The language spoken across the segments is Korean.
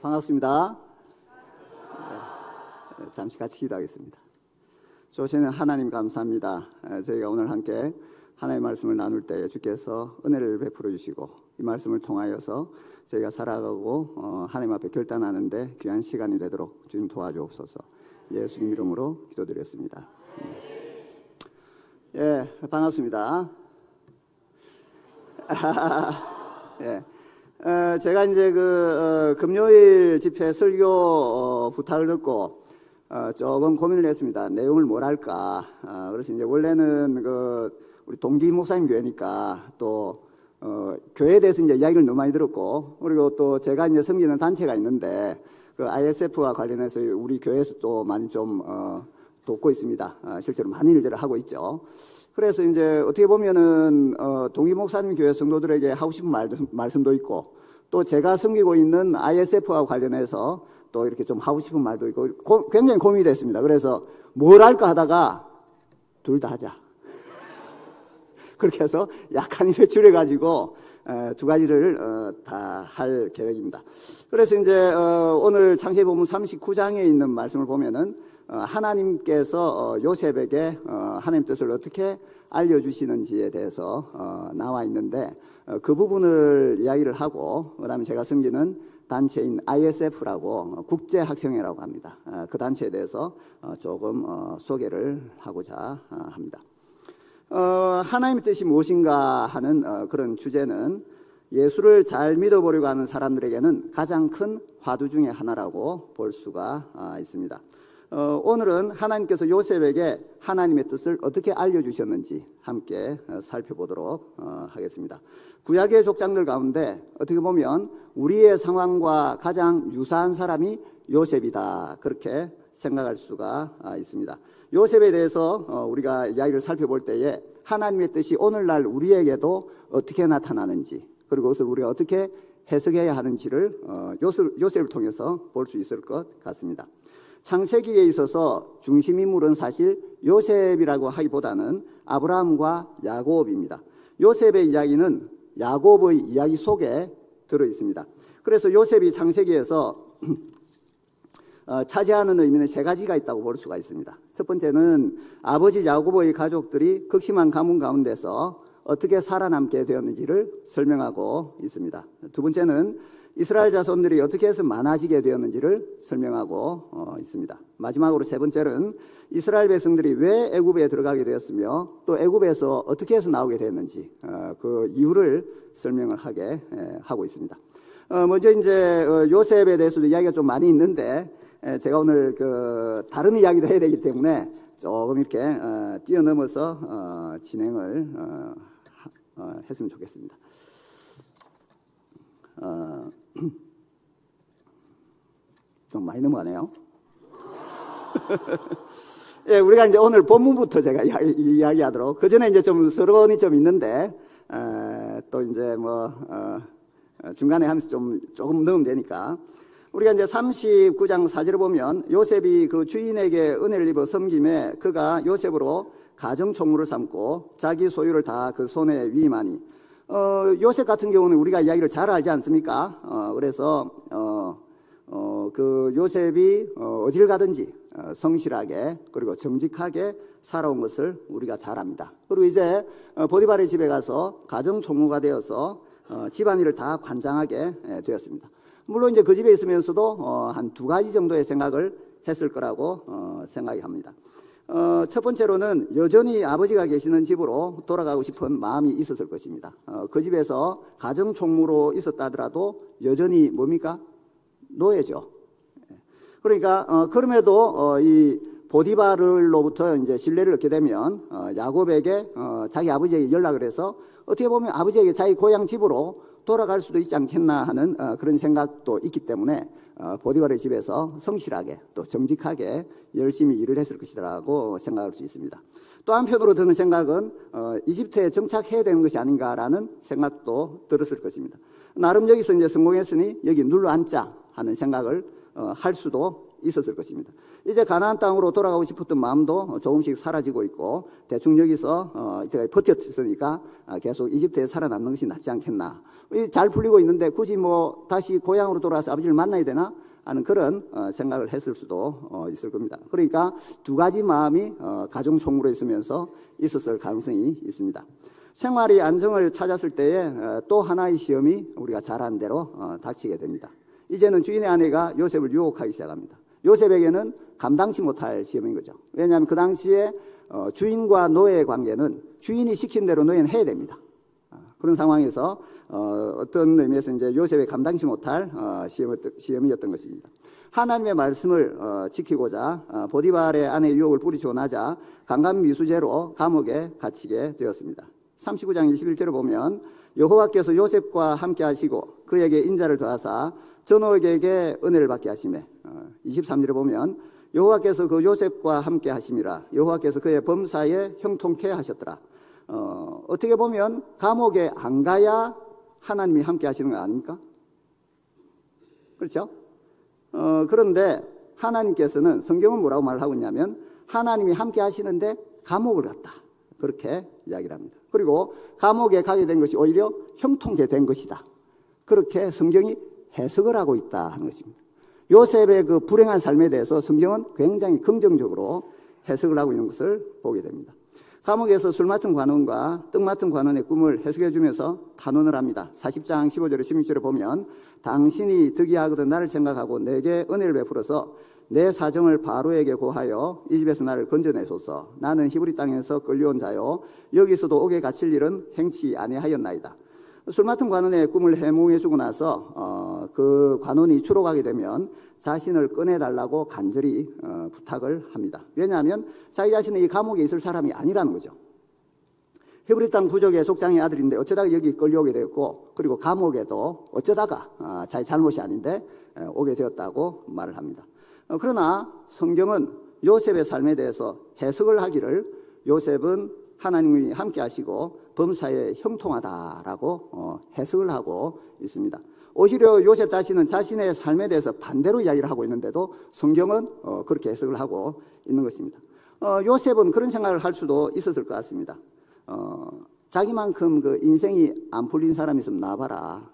반갑습니다. 잠시 같이 기도하겠습니다. 좋으시는 하나님 감사합니다. 저희가 오늘 함께 하나님의 말씀을 나눌 때 주께서 은혜를 베풀어 주시고 이 말씀을 통하여서 저희가 살아가고 하나님 앞에 결단하는데 귀한 시간이 되도록 주님 도와주옵소서. 예수님 이름으로 기도드렸습니다. 예, 반갑습니다. 예. 제가 이제 금요일 집회 설교 부탁을 듣고 조금 고민을 했습니다. 내용을 뭘 할까. 그래서 이제 원래는 우리 동기 목사님 교회니까 또 교회에 대해서 이제 이야기를 너무 많이 들었고, 그리고 또 제가 이제 섬기는 단체가 있는데 그 ISF와 관련해서 우리 교회에서 또 많이 좀 돕고 있습니다. 실제로 많은 일들을 하고 있죠. 그래서 이제 어떻게 보면은 동기 목사님 교회 성도들에게 하고 싶은 말씀도 있고, 또 제가 섬기고 있는 ISF와 관련해서 또 이렇게 좀 하고 싶은 말도 있고 굉장히 고민이 됐습니다. 그래서 뭘 할까 하다가 둘 다 하자. 그렇게 해서 약간 이렇게 줄여가지고 두 가지를 다 할 계획입니다. 그래서 이제 오늘 창세기 본문 39장에 있는 말씀을 보면은 하나님께서 요셉에게 하나님 뜻을 어떻게 알려주시는지에 대해서 나와 있는데 그 부분을 이야기를 하고, 그 다음에 제가 섬기는 단체인 ISF라고 국제학생회라고 합니다. 그 단체에 대해서 조금 소개를 하고자 합니다. 하나님의 뜻이 무엇인가 하는 그런 주제는 예수를 잘 믿어보려고 하는 사람들에게는 가장 큰 화두 중에 하나라고 볼 수가 있습니다. 오늘은 하나님께서 요셉에게 하나님의 뜻을 어떻게 알려주셨는지 함께 살펴보도록 하겠습니다. 구약의 족장들 가운데 어떻게 보면 우리의 상황과 가장 유사한 사람이 요셉이다, 그렇게 생각할 수가 있습니다. 요셉에 대해서 우리가 이야기를 살펴볼 때에 하나님의 뜻이 오늘날 우리에게도 어떻게 나타나는지, 그리고 그것을 우리가 어떻게 해석해야 하는지를 요셉을 통해서 볼 수 있을 것 같습니다. 창세기에 있어서 중심인물은 사실 요셉이라고 하기보다는 아브라함과 야곱입니다. 요셉의 이야기는 야곱의 이야기 속에 들어 있습니다. 그래서 요셉이 창세기에서 차지하는 의미는 세 가지가 있다고 볼 수가 있습니다. 첫 번째는 아버지 야곱의 가족들이 극심한 가뭄 가운데서 어떻게 살아남게 되었는지를 설명하고 있습니다. 두 번째는 이스라엘 자손들이 어떻게 해서 많아지게 되었는지를 설명하고 있습니다. 마지막으로 세 번째는 이스라엘 백성들이 왜 애굽에 들어가게 되었으며 또 애굽에서 어떻게 해서 나오게 되었는지 그 이유를 설명을 하게 하고 있습니다. 먼저 이제 요셉에 대해서도 이야기가 좀 많이 있는데 제가 오늘 다른 이야기도 해야 되기 때문에 조금 이렇게 뛰어넘어서 진행을 했으면 좋겠습니다. 좀 많이 넘어가네요. 예, 우리가 이제 오늘 본문부터 제가 이야기하도록, 그 전에 이제 좀 서론이 좀 있는데, 또 이제 중간에 하면서 조금 넣으면 되니까. 우리가 이제 39장 4절을 보면 요셉이 그 주인에게 은혜를 입어 섬김에 그가 요셉으로 가정총무를 삼고 자기 소유를 다 그 손에 위임하니, 요셉 같은 경우는 우리가 이야기를 잘 알지 않습니까? 그래서 그 요셉이 어딜 가든지 성실하게 그리고 정직하게 살아온 것을 우리가 잘 압니다. 그리고 이제 보디발의 집에 가서 가정총무가 되어서 집안일을 다 관장하게 되었습니다. 물론 이제 그 집에 있으면서도 한 두 가지 정도의 생각을 했을 거라고 생각이 합니다. 첫 번째로는 여전히 아버지가 계시는 집으로 돌아가고 싶은 마음이 있었을 것입니다. 그 집에서 가정총무로 있었다 하더라도 여전히 뭡니까? 노예죠. 그러니까 그럼에도 이 보디발로부터 이제 신뢰를 얻게 되면 야곱에게 자기 아버지에게 연락을 해서 어떻게 보면 아버지에게 자기 고향 집으로 돌아갈 수도 있지 않겠나 하는 그런 생각도 있기 때문에 보디발의 집에서 성실하게 또 정직하게 열심히 일을 했을 것이라고 생각할 수 있습니다. 또 한편으로 드는 생각은 이집트에 정착해야 되는 것이 아닌가라는 생각도 들었을 것입니다. 나름 여기서 이제 성공했으니 여기 눌러 앉자 하는 생각을 할 수도 있었을 것입니다. 이제 가나안 땅으로 돌아가고 싶었던 마음도 조금씩 사라지고 있고 대충 여기서 버텼으니까 계속 이집트에 살아남는 것이 낫지 않겠나. 잘 풀리고 있는데 굳이 뭐 다시 고향으로 돌아와서 아버지를 만나야 되나 하는 그런 생각을 했을 수도 있을 겁니다. 그러니까 두 가지 마음이 가정 총무로 있으면서 있었을 가능성이 있습니다. 생활이 안정을 찾았을 때에 또 하나의 시험이 우리가 잘한 대로 닥치게 됩니다. 이제는 주인의 아내가 요셉을 유혹하기 시작합니다. 요셉에게는 감당치 못할 시험인 거죠. 왜냐하면 그 당시에 주인과 노예의 관계는 주인이 시킨 대로 노예는 해야 됩니다. 그런 상황에서 어떤 의미에서 이제 요셉이 감당치 못할 시험이었던 것입니다. 하나님의 말씀을 지키고자 보디발의 아내의 유혹을 뿌리치고 나자 강간미수죄로 감옥에 gat히게 되었습니다. 39장 21절을 보면 여호와께서 요셉과 함께 하시고 그에게 인자를 더하사 전옥에게 은혜를 받게 하시매 23절에 보면 여호와께서 그 요셉과 함께 하심이라 여호와께서 그의 범사에 형통케 하셨더라. 어떻게 보면 감옥에 안 가야 하나님이 함께 하시는 거 아닙니까? 그렇죠? 그런데 하나님께서는 성경은 뭐라고 말을 하고 있냐면 하나님이 함께 하시는데 감옥을 갔다. 그렇게 이야기를 합니다. 그리고 감옥에 가게 된 것이 오히려 형통케 된 것이다. 그렇게 성경이 해석을 하고 있다 하는 것입니다. 요셉의 그 불행한 삶에 대해서 성경은 굉장히 긍정적으로 해석을 하고 있는 것을 보게 됩니다. 감옥에서 술 맡은 관원과 떡 맡은 관원의 꿈을 해석해 주면서 탄원을 합니다. 40장 15절에 16절에 보면 당신이 득이하거든 나를 생각하고 내게 은혜를 베풀어서 내 사정을 바로에게 고하여 이 집에서 나를 건져내소서. 나는 히브리 땅에서 끌려온 자요 여기서도 옥에 갇힐 일은 행치 아니하였나이다. 술 맡은 관원의 꿈을 해몽해 주고 나서 그 관원이 추록하게 되면 자신을 꺼내달라고 간절히 부탁을 합니다. 왜냐하면 자기 자신은 이 감옥에 있을 사람이 아니라는 거죠. 히브리 땅 부족의 족장의 아들인데 어쩌다가 여기 끌려오게 되었고 그리고 감옥에도 어쩌다가 자기 잘못이 아닌데 오게 되었다고 말을 합니다. 그러나 성경은 요셉의 삶에 대해서 해석을 하기를 요셉은 하나님이 함께 하시고 범사에 형통하다라고 해석을 하고 있습니다. 오히려 요셉 자신은 자신의 삶에 대해서 반대로 이야기를 하고 있는데도 성경은 그렇게 해석을 하고 있는 것입니다. 요셉은 그런 생각을 할 수도 있었을 것 같습니다. 자기만큼 그 인생이 안 풀린 사람이 있으면 나와봐라.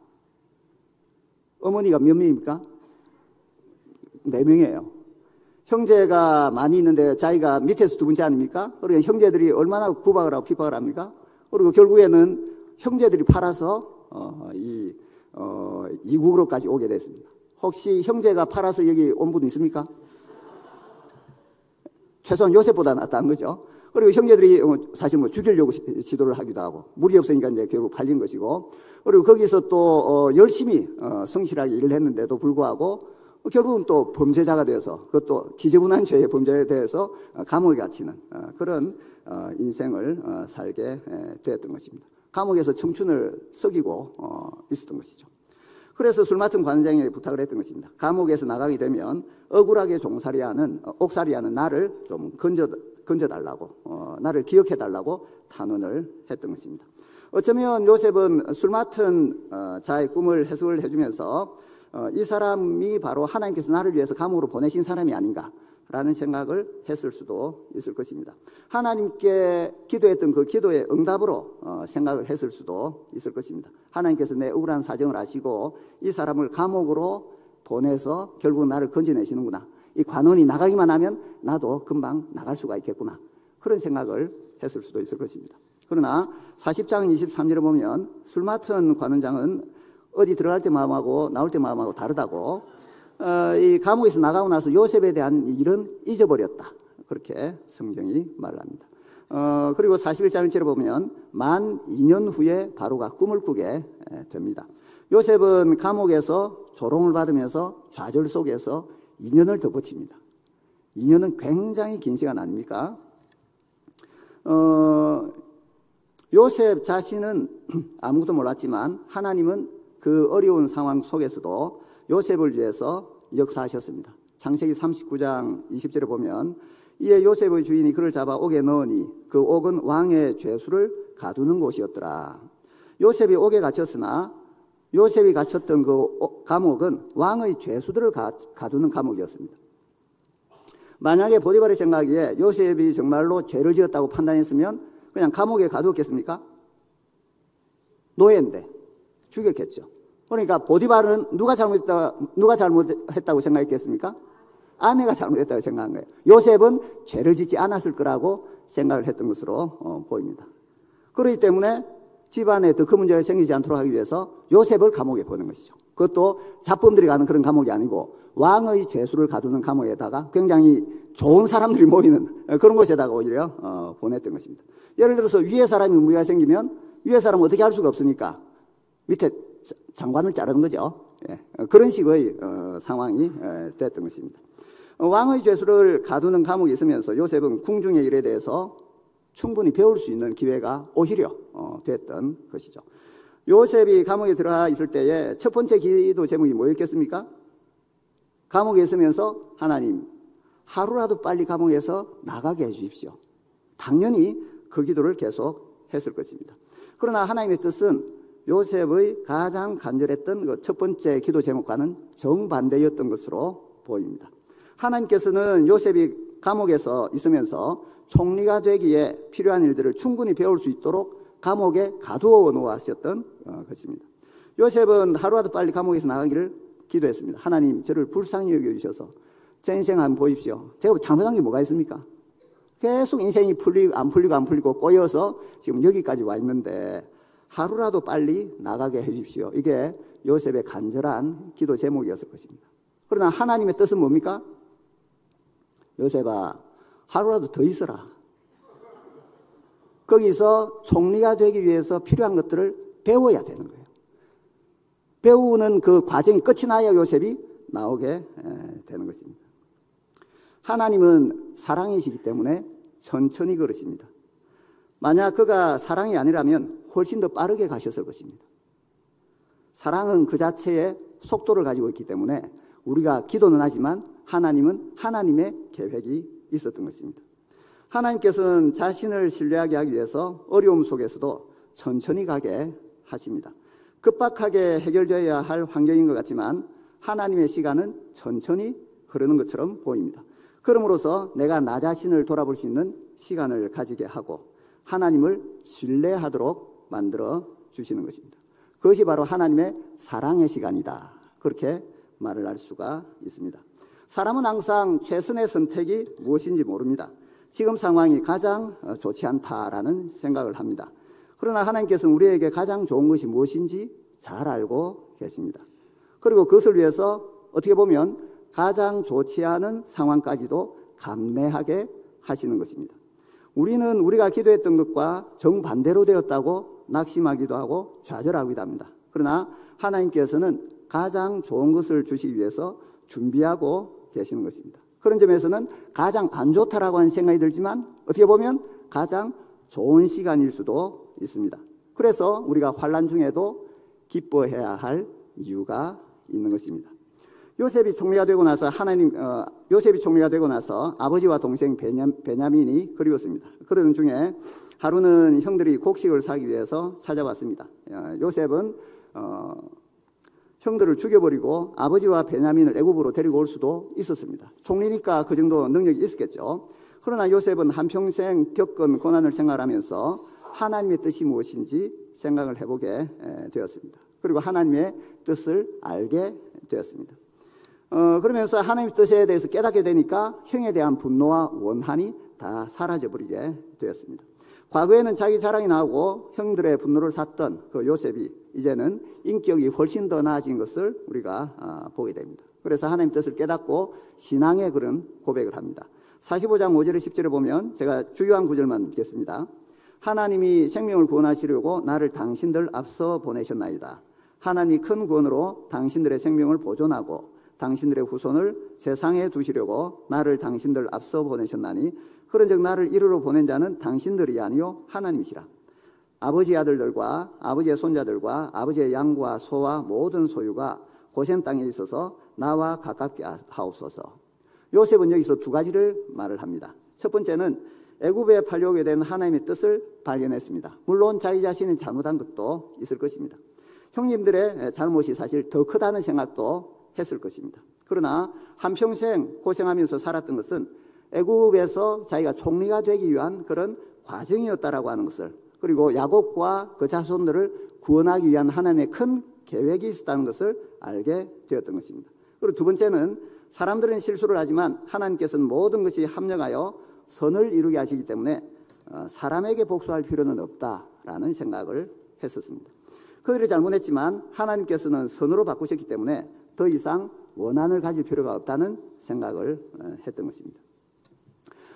어머니가 몇 명입니까? 4명이에요. 형제가 많이 있는데 자기가 밑에서 두 번째 아닙니까? 그리고 형제들이 얼마나 구박을 하고 비박을 합니까? 그리고 결국에는 형제들이 팔아서 이국으로까지 오게 됐습니다. 혹시 형제가 팔아서 여기 온 분 있습니까? 최소한 요셉보다 낫다는 거죠. 그리고 형제들이 사실 뭐 죽이려고 시도를 하기도 하고 물이 없으니까 이제 결국 팔린 것이고 그리고 거기서 또 열심히 성실하게 일을 했는데도 불구하고 결국은 또 범죄자가 되어서 그것도 지저분한 죄의 범죄에 대해서 감옥에 갇히는 그런 인생을 살게 되었던 것입니다. 감옥에서 청춘을 썩이고 있었던 것이죠. 그래서 술 맡은 관장에게 부탁을 했던 것입니다. 감옥에서 나가게 되면 억울하게 옥살이하는 나를 좀 건져달라고 나를 기억해달라고 탄원을 했던 것입니다. 어쩌면 요셉은 술 맡은 자의 꿈을 해석을 해주면서 이 사람이 바로 하나님께서 나를 위해서 감옥으로 보내신 사람이 아닌가라는 생각을 했을 수도 있을 것입니다. 하나님께 기도했던 그 기도의 응답으로 생각을 했을 수도 있을 것입니다. 하나님께서 내 억울한 사정을 아시고 이 사람을 감옥으로 보내서 결국 나를 건져내시는구나. 이 관원이 나가기만 하면 나도 금방 나갈 수가 있겠구나. 그런 생각을 했을 수도 있을 것입니다. 그러나 40장 23절에 보면 술 맡은 관원장은 어디 들어갈 때 마음하고 나올 때 마음하고 다르다고 이 감옥에서 나가고 나서 요셉에 대한 일은 잊어버렸다. 그렇게 성경이 말을 합니다. 그리고 41장 1절에 보면 만 2년 후에 바로가 꿈을 꾸게 됩니다. 요셉은 감옥에서 조롱을 받으면서 좌절 속에서 2년을 더 버팁니다. 2년은 굉장히 긴 시간 아닙니까? 요셉 자신은 아무것도 몰랐지만 하나님은 그 어려운 상황 속에서도 요셉을 위해서 역사하셨습니다. 창세기 39장 20절에 보면 이에 요셉의 주인이 그를 잡아 옥에 넣으니 그 옥은 왕의 죄수를 가두는 곳이었더라. 요셉이 옥에 갇혔으나 요셉이 갇혔던 그 감옥은 왕의 죄수들을 가두는 감옥이었습니다. 만약에 보디발의 생각에 요셉이 정말로 죄를 지었다고 판단했으면 그냥 감옥에 가두었겠습니까? 노예인데 죽였겠죠. 그러니까 보디발은 누가 잘못했다고 생각했겠습니까? 아내가 잘못했다고 생각한 거예요. 요셉은 죄를 짓지 않았을 거라고 생각을 했던 것으로 보입니다. 그렇기 때문에 집안에 더 큰 문제가 생기지 않도록 하기 위해서 요셉을 감옥에 보낸 것이죠. 그것도 잡범들이 가는 그런 감옥이 아니고 왕의 죄수를 가두는 감옥에다가 굉장히 좋은 사람들이 모이는 그런 곳에다가 오히려 보냈던 것입니다. 예를 들어서 위에 사람이 문제가 생기면 위에 사람은 어떻게 할 수가 없으니까 밑에 장관을 자르는 거죠. 그런 식의 상황이 됐던 것입니다. 왕의 죄수를 가두는 감옥에 있으면서 요셉은 궁중의 일에 대해서 충분히 배울 수 있는 기회가 오히려 됐던 것이죠. 요셉이 감옥에 들어가 있을 때에 첫 번째 기도 제목이 뭐였겠습니까? 감옥에 있으면서 하나님, 하루라도 빨리 감옥에서 나가게 해 주십시오. 당연히 그 기도를 계속 했을 것입니다. 그러나 하나님의 뜻은 요셉의 가장 간절했던 그 첫 번째 기도 제목과는 정반대였던 것으로 보입니다. 하나님께서는 요셉이 감옥에서 있으면서 총리가 되기에 필요한 일들을 충분히 배울 수 있도록 감옥에 가두어 놓으셨던 것입니다. 요셉은 하루라도 빨리 감옥에서 나가기를 기도했습니다. 하나님, 저를 불쌍히 여겨주셔서 제 인생 한번 보십시오. 제가 잘못한 게 뭐가 있습니까? 계속 인생이 안 풀리고 꼬여서 지금 여기까지 와 있는데 하루라도 빨리 나가게 해 주십시오. 이게 요셉의 간절한 기도 제목이었을 것입니다. 그러나 하나님의 뜻은 뭡니까? 요셉아, 하루라도 더 있어라. 거기서 총리가 되기 위해서 필요한 것들을 배워야 되는 거예요. 배우는 그 과정이 끝이 나야 요셉이 나오게 되는 것입니다. 하나님은 사랑이시기 때문에 천천히 걸으십니다. 만약 그가 사랑이 아니라면 훨씬 더 빠르게 가셨을 것입니다. 사랑은 그 자체의 속도를 가지고 있기 때문에 우리가 기도는 하지만 하나님은 하나님의 계획이 있었던 것입니다. 하나님께서는 자신을 신뢰하게 하기 위해서 어려움 속에서도 천천히 가게 하십니다. 급박하게 해결되어야 할 환경인 것 같지만 하나님의 시간은 천천히 흐르는 것처럼 보입니다. 그러므로서 내가 나 자신을 돌아볼 수 있는 시간을 가지게 하고 하나님을 신뢰하도록 만들어 주시는 것입니다. 그것이 바로 하나님의 사랑의 시간이다. 그렇게 말을 할 수가 있습니다. 사람은 항상 최선의 선택이 무엇인지 모릅니다. 지금 상황이 가장 좋지 않다라는 생각을 합니다. 그러나 하나님께서는 우리에게 가장 좋은 것이 무엇인지 잘 알고 계십니다. 그리고 그것을 위해서 어떻게 보면 가장 좋지 않은 상황까지도 감내하게 하시는 것입니다. 우리는 우리가 기도했던 것과 정반대로 되었다고 낙심하기도 하고 좌절하기도 합니다. 그러나 하나님께서는 가장 좋은 것을 주시기 위해서 준비하고 계시는 것입니다. 그런 점에서는 가장 안 좋다라고 하는 생각이 들지만 어떻게 보면 가장 좋은 시간일 수도 있습니다. 그래서 우리가 환난 중에도 기뻐해야 할 이유가 있는 것입니다. 요셉이 총리가 되고 나서 아버지와 동생 베냐민이 그리웠습니다. 그러던 중에 하루는 형들이 곡식을 사기 위해서 찾아왔습니다. 요셉은 형들을 죽여버리고 아버지와 베냐민을 애굽으로 데리고 올 수도 있었습니다. 총리니까 그 정도 능력이 있었겠죠. 그러나 요셉은 한평생 겪은 고난을 생각하면서 하나님의 뜻이 무엇인지 생각을 해보게 되었습니다. 그리고 하나님의 뜻을 알게 되었습니다. 그러면서 하나님의 뜻에 대해서 깨닫게 되니까 형에 대한 분노와 원한이 다 사라져버리게 되었습니다. 과거에는 자기 자랑이 나오고 형들의 분노를 샀던 그 요셉이 이제는 인격이 훨씬 더 나아진 것을 우리가 보게 됩니다. 그래서 하나님의 뜻을 깨닫고 신앙의 그런 고백을 합니다. 45장 5절에 10절에 보면 제가 주요한 구절만 읽겠습니다. 하나님이 생명을 구원하시려고 나를 당신들 앞서 보내셨나이다. 하나님이 큰 구원으로 당신들의 생명을 보존하고 당신들의 후손을 세상에 두시려고 나를 당신들 앞서 보내셨나니 그런즉 나를 이르러 보낸 자는 당신들이 아니요 하나님이시라. 아버지의 아들들과 아버지의 손자들과 아버지의 양과 소와 모든 소유가 고센 땅에 있어서 나와 가깝게 하옵소서. 요셉은 여기서 두 가지를 말을 합니다. 첫 번째는 애굽에 팔려오게 된 하나님의 뜻을 발견했습니다. 물론 자기 자신이 잘못한 것도 있을 것입니다. 형님들의 잘못이 사실 더 크다는 생각도 했을 것입니다. 그러나 한평생 고생하면서 살았던 것은 애굽에서 자기가 총리가 되기 위한 그런 과정이었다라고 하는 것을, 그리고 야곱과 그 자손들을 구원하기 위한 하나님의 큰 계획이 있었다는 것을 알게 되었던 것입니다. 그리고 두 번째는 사람들은 실수를 하지만 하나님께서는 모든 것이 합력하여 선을 이루게 하시기 때문에 사람에게 복수할 필요는 없다라는 생각을 했었습니다. 그들이 잘못했지만 하나님께서는 선으로 바꾸셨기 때문에 더 이상 원한을 가질 필요가 없다는 생각을 했던 것입니다.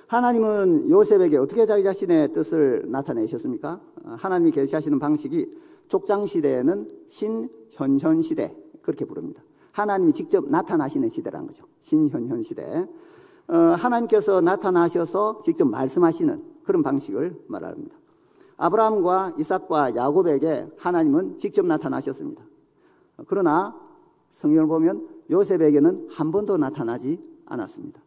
하나님은 요셉에게 어떻게 자기 자신의 뜻을 나타내셨습니까? 하나님이 계시하시는 방식이 족장시대에는 신현현시대 그렇게 부릅니다. 하나님이 직접 나타나시는 시대라는 거죠. 신현현시대. 하나님께서 나타나셔서 직접 말씀하시는 그런 방식을 말합니다. 아브라함과 이삭과 야곱에게 하나님은 직접 나타나셨습니다. 그러나 성경을 보면 요셉에게는 한 번도 나타나지 않았습니다.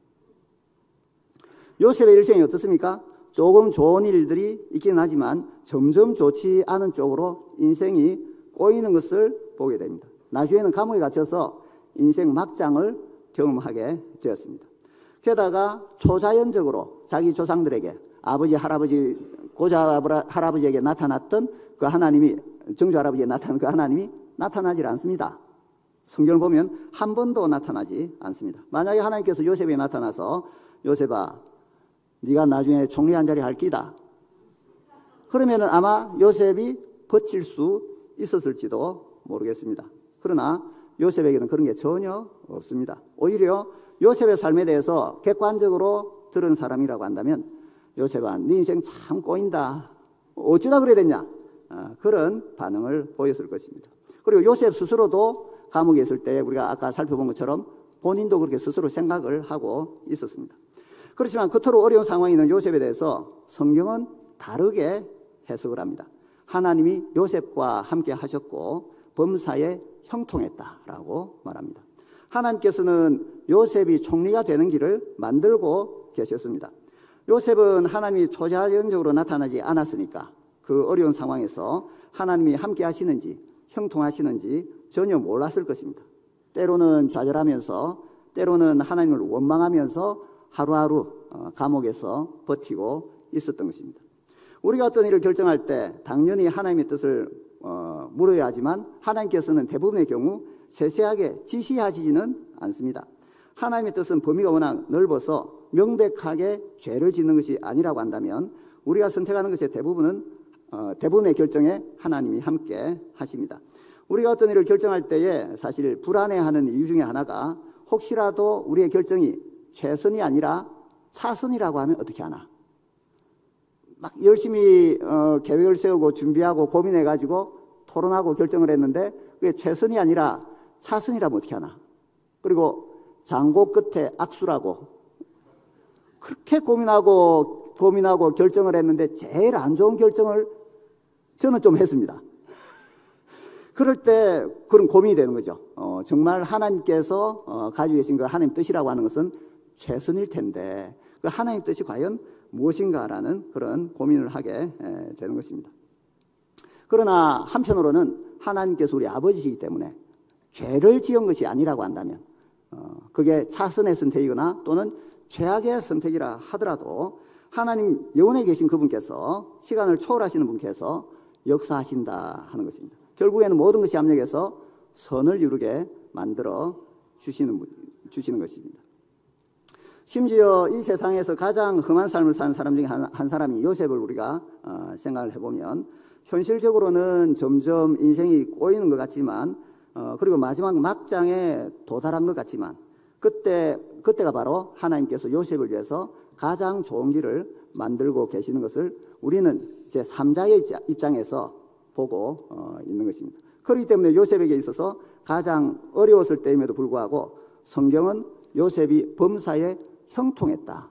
요셉의 일생이 어떻습니까? 조금 좋은 일들이 있긴 하지만 점점 좋지 않은 쪽으로 인생이 꼬이는 것을 보게 됩니다. 나중에는 감옥에 갇혀서 인생 막장을 경험하게 되었습니다. 게다가 초자연적으로 자기 조상들에게 아버지, 할아버지, 고자 할아버지에게 나타났던 그 하나님이, 정조 할아버지에 나타난 그 하나님이 나타나질 않습니다. 성경을 보면 한 번도 나타나지 않습니다. 만약에 하나님께서 요셉에게 나타나서 요셉아, 네가 나중에 총리 한 자리 할 끼다, 그러면은 아마 요셉이 버틸 수 있었을지도 모르겠습니다. 그러나 요셉에게는 그런 게 전혀 없습니다. 오히려 요셉의 삶에 대해서 객관적으로 들은 사람이라고 한다면 요셉아, 네 인생 참 꼬인다, 어쩌다 그래야 됐냐, 그런 반응을 보였을 것입니다. 그리고 요셉 스스로도 감옥에 있을 때 우리가 아까 살펴본 것처럼 본인도 그렇게 스스로 생각을 하고 있었습니다. 그렇지만 그토록 어려운 상황에 있는 요셉에 대해서 성경은 다르게 해석을 합니다. 하나님이 요셉과 함께 하셨고 범사에 형통했다라고 말합니다. 하나님께서는 요셉이 총리가 되는 길을 만들고 계셨습니다. 요셉은 하나님이 초자연적으로 나타나지 않았으니까 그 어려운 상황에서 하나님이 함께 하시는지 형통하시는지 전혀 몰랐을 것입니다. 때로는 좌절하면서, 때로는 하나님을 원망하면서 하루하루 감옥에서 버티고 있었던 것입니다. 우리가 어떤 일을 결정할 때 당연히 하나님의 뜻을 물어야 하지만 하나님께서는 대부분의 경우 세세하게 지시하시지는 않습니다. 하나님의 뜻은 범위가 워낙 넓어서 명백하게 죄를 짓는 것이 아니라고 한다면 우리가 선택하는 것의 대부분의 결정에 하나님이 함께 하십니다. 우리가 어떤 일을 결정할 때에 사실 불안해하는 이유 중에 하나가 혹시라도 우리의 결정이 최선이 아니라 차선이라고 하면 어떻게 하나, 막 열심히 계획을 세우고 준비하고 고민해가지고 토론하고 결정을 했는데 그게 최선이 아니라 차선이라면 어떻게 하나, 그리고 장고 끝에 악수라고 그렇게 고민하고 결정을 했는데 제일 안 좋은 결정을 저는 좀 했습니다. 그럴 때 그런 고민이 되는 거죠. 정말 하나님께서 가지고 계신 그 하나님 뜻이라고 하는 것은 최선일 텐데 그 하나님 뜻이 과연 무엇인가라는 그런 고민을 하게 되는 것입니다. 그러나 한편으로는 하나님께서 우리 아버지시기 때문에 죄를 지은 것이 아니라고 한다면 그게 차선의 선택이거나 또는 최악의 선택이라 하더라도 하나님 영원에 계신 그분께서, 시간을 초월하시는 분께서 역사하신다 하는 것입니다. 결국에는 모든 것이 합력해서 선을 이루게 만들어 주시는 것입니다. 심지어 이 세상에서 가장 험한 삶을 사는 사람 중에 한 사람이 요셉을 우리가 생각을 해보면 현실적으로는 점점 인생이 꼬이는 것 같지만 그리고 마지막 막장에 도달한 것 같지만 그때가 바로 하나님께서 요셉을 위해서 가장 좋은 길을 만들고 계시는 것을 우리는 제3자의 입장에서 보고 있는 것입니다. 그렇기 때문에 요셉에게 있어서 가장 어려웠을 때임에도 불구하고 성경은 요셉이 범사에 형통했다,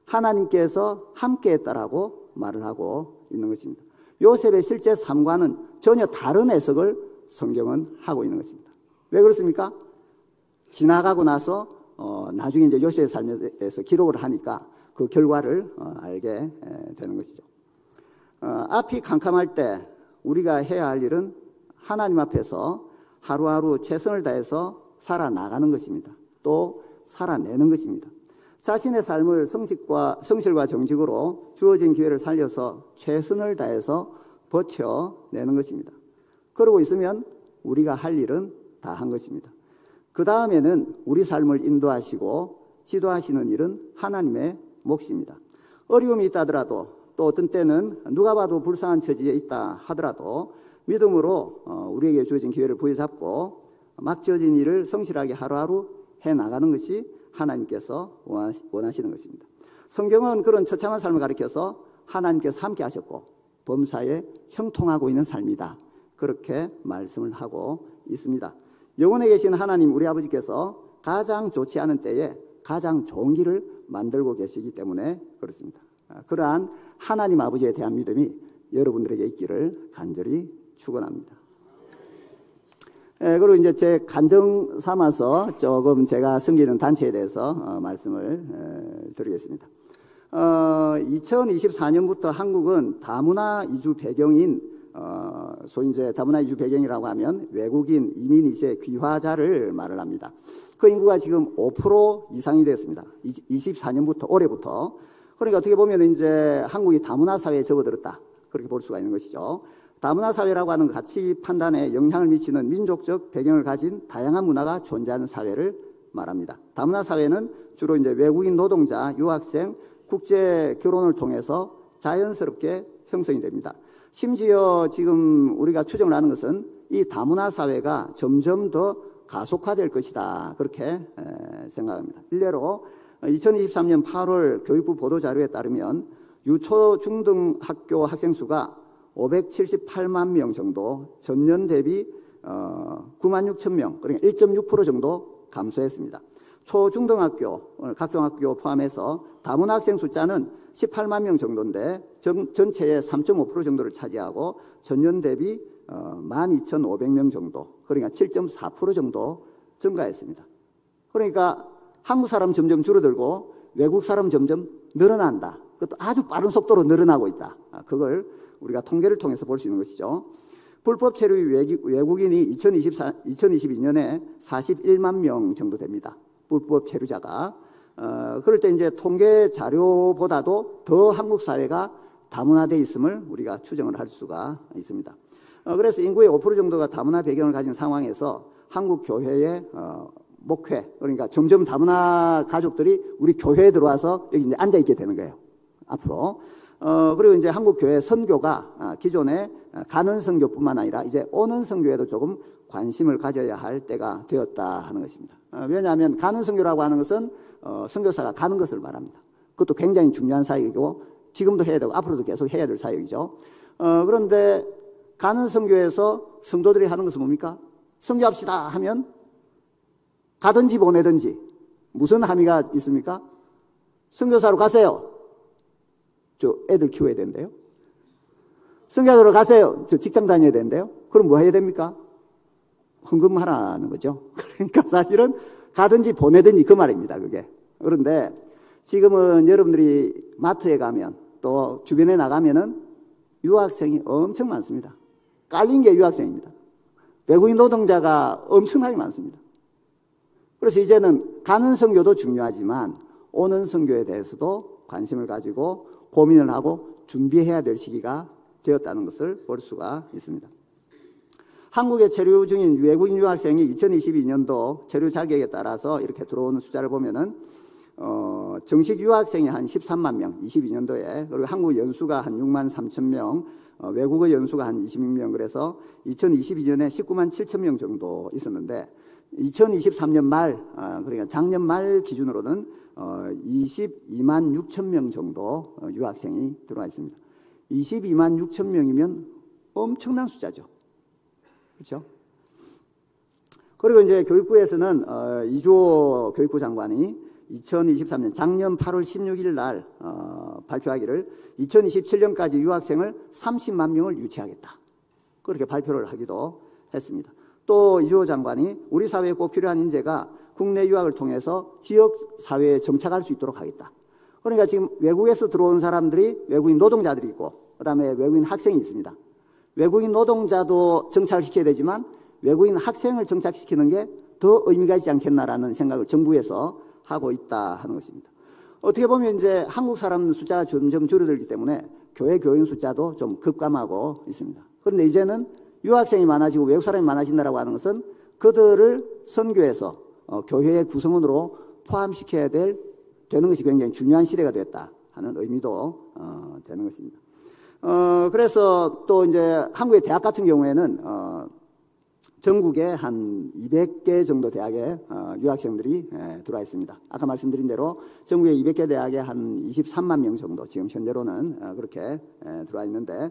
하나님께서 함께했다라고 말을 하고 있는 것입니다. 요셉의 실제 삶과는 전혀 다른 해석을 성경은 하고 있는 것입니다. 왜 그렇습니까? 지나가고 나서 나중에 이제 요셉의 삶에서 기록을 하니까 그 결과를 알게 되는 것이죠. 앞이 캄캄할 때 우리가 해야 할 일은 하나님 앞에서 하루하루 최선을 다해서 살아나가는 것입니다. 또 살아내는 것입니다. 자신의 삶을 성실과 정직으로 주어진 기회를 살려서 최선을 다해서 버텨내는 것입니다. 그러고 있으면 우리가 할 일은 다 한 것입니다. 그 다음에는 우리 삶을 인도하시고 지도하시는 일은 하나님의 몫입니다. 어려움이 있다 하더라도, 또 어떤 때는 누가 봐도 불쌍한 처지에 있다 하더라도 믿음으로 우리에게 주어진 기회를 부여잡고 막 주어진 일을 성실하게 하루하루 해나가는 것이 하나님께서 원하시는 것입니다. 성경은 그런 처참한 삶을 가리켜서 하나님께서 함께 하셨고 범사에 형통하고 있는 삶이다, 그렇게 말씀을 하고 있습니다. 영원에 계신 하나님 우리 아버지께서 가장 좋지 않은 때에 가장 좋은 길을 만들고 계시기 때문에 그렇습니다. 그러한 하나님 아버지에 대한 믿음이 여러분들에게 있기를 간절히 축원합니다. 그리고 이제 제 간증 삼아서 조금 제가 섬기는 단체에 대해서 말씀을 드리겠습니다. 2024년부터 한국은 다문화 이주 배경인 소위 이제 다문화 이주 배경이라고 하면 외국인 이민 이세 귀화자를 말을 합니다. 그 인구가 지금 5% 이상이 됐습니다. 24년부터 올해부터. 그러니까 어떻게 보면 이제 한국이 다문화 사회에 접어들었다, 그렇게 볼 수가 있는 것이죠. 다문화 사회라고 하는 가치 판단에 영향을 미치는 민족적 배경을 가진 다양한 문화가 존재하는 사회를 말합니다. 다문화 사회는 주로 이제 외국인 노동자, 유학생, 국제 결혼을 통해서 자연스럽게 형성이 됩니다. 심지어 지금 우리가 추정을 하는 것은 이 다문화 사회가 점점 더 가속화될 것이다, 그렇게 생각합니다. 일례로 2023년 8월 교육부 보도자료에 따르면 유초 중등학교 학생 수가 578만 명 정도, 전년 대비 9만 6천 명, 그러니까 1.6% 정도 감소했습니다. 초중등학교, 각종 학교 포함해서 다문화 학생 숫자는 18만 명 정도인데 전체의 3.5% 정도를 차지하고 전년 대비 12,500명 정도, 그러니까 7.4% 정도 증가했습니다. 그러니까 한국 사람 점점 줄어들고 외국 사람 점점 늘어난다. 그것도 아주 빠른 속도로 늘어나고 있다. 그걸 우리가 통계를 통해서 볼 수 있는 것이죠. 불법 체류 외국인이 2022년에 41만 명 정도 됩니다. 불법 체류자가. 그럴 때 이제 통계 자료보다도 더 한국 사회가 다문화되어 있음을 우리가 추정을 할 수가 있습니다. 그래서 인구의 5% 정도가 다문화 배경을 가진 상황에서 한국 교회의 목회, 그러니까 점점 다문화 가족들이 우리 교회에 들어와서 여기 이제 앉아있게 되는 거예요, 앞으로. 그리고 이제 한국 교회 선교가 기존에 가는 선교뿐만 아니라 이제 오는 선교에도 조금 관심을 가져야 할 때가 되었다 하는 것입니다. 왜냐하면 가는 선교라고 하는 것은 선교사가 가는 것을 말합니다. 그것도 굉장히 중요한 사역이고 지금도 해야 되고 앞으로도 계속 해야 될 사역이죠. 그런데 가는 선교에서 성도들이 하는 것은 뭡니까? 선교합시다 하면 가든지 보내든지 무슨 함의가 있습니까? 선교사로 가세요. 저 애들 키워야 된대요. 선교사로 가세요. 저 직장 다녀야 된대요. 그럼 뭐 해야 됩니까? 헌금하라는 거죠. 그러니까 사실은 가든지 보내든지 그 말입니다, 그게. 그런데 지금은 여러분들이 마트에 가면 또 주변에 나가면은 유학생이 엄청 많습니다. 깔린 게 유학생입니다. 외국인 노동자가 엄청나게 많습니다. 그래서 이제는 가는 선교도 중요하지만 오는 선교에 대해서도 관심을 가지고 고민을 하고 준비해야 될 시기가 되었다는 것을 볼 수가 있습니다. 한국에 체류 중인 외국인 유학생이 2022년도 체류 자격에 따라서 이렇게 들어오는 숫자를 보면은 정식 유학생이 한 13만 명, 22년도에, 그리고 한국 연수가 한 6만 3천 명, 외국어 연수가 한 26명, 그래서 2022년에 19만 7천 명 정도 있었는데 2023년 말, 그러니까 작년 말 기준으로는 22만 6천 명 정도 유학생이 들어와 있습니다. 22만 6천 명이면 엄청난 숫자죠. 그렇죠? 그리고 이제 교육부에서는 이주호 교육부 장관이 2023년 작년 8월 16일 날 발표하기를 2027년까지 유학생을 30만 명을 유치하겠다. 그렇게 발표를 하기도 했습니다. 또 이주호 장관이 우리 사회에 꼭 필요한 인재가 국내 유학을 통해서 지역 사회에 정착할 수 있도록 하겠다. 그러니까 지금 외국에서 들어온 사람들이 외국인 노동자들이 있고 그다음에 외국인 학생이 있습니다. 외국인 노동자도 정착을 시켜야 되지만 외국인 학생을 정착시키는 게 더 의미가 있지 않겠나라는 생각을 정부에서 하고 있다 하는 것입니다. 어떻게 보면 이제 한국 사람 숫자가 점점 줄어들기 때문에 교회 교인 숫자도 좀 급감하고 있습니다. 그런데 이제는 유학생이 많아지고 외국 사람이 많아진다라고 하는 것은 그들을 선교에서 교회의 구성원으로 포함시켜야 되는 것이 굉장히 중요한 시대가 됐다 하는 의미도 되는 것입니다. 그래서 또 이제 한국의 대학 같은 경우에는 전국에 한 200개 정도 대학에 유학생들이 들어와 있습니다. 아까 말씀드린 대로 전국의 200개 대학에 한 23만 명 정도 지금 현재로는 그렇게 들어와 있는데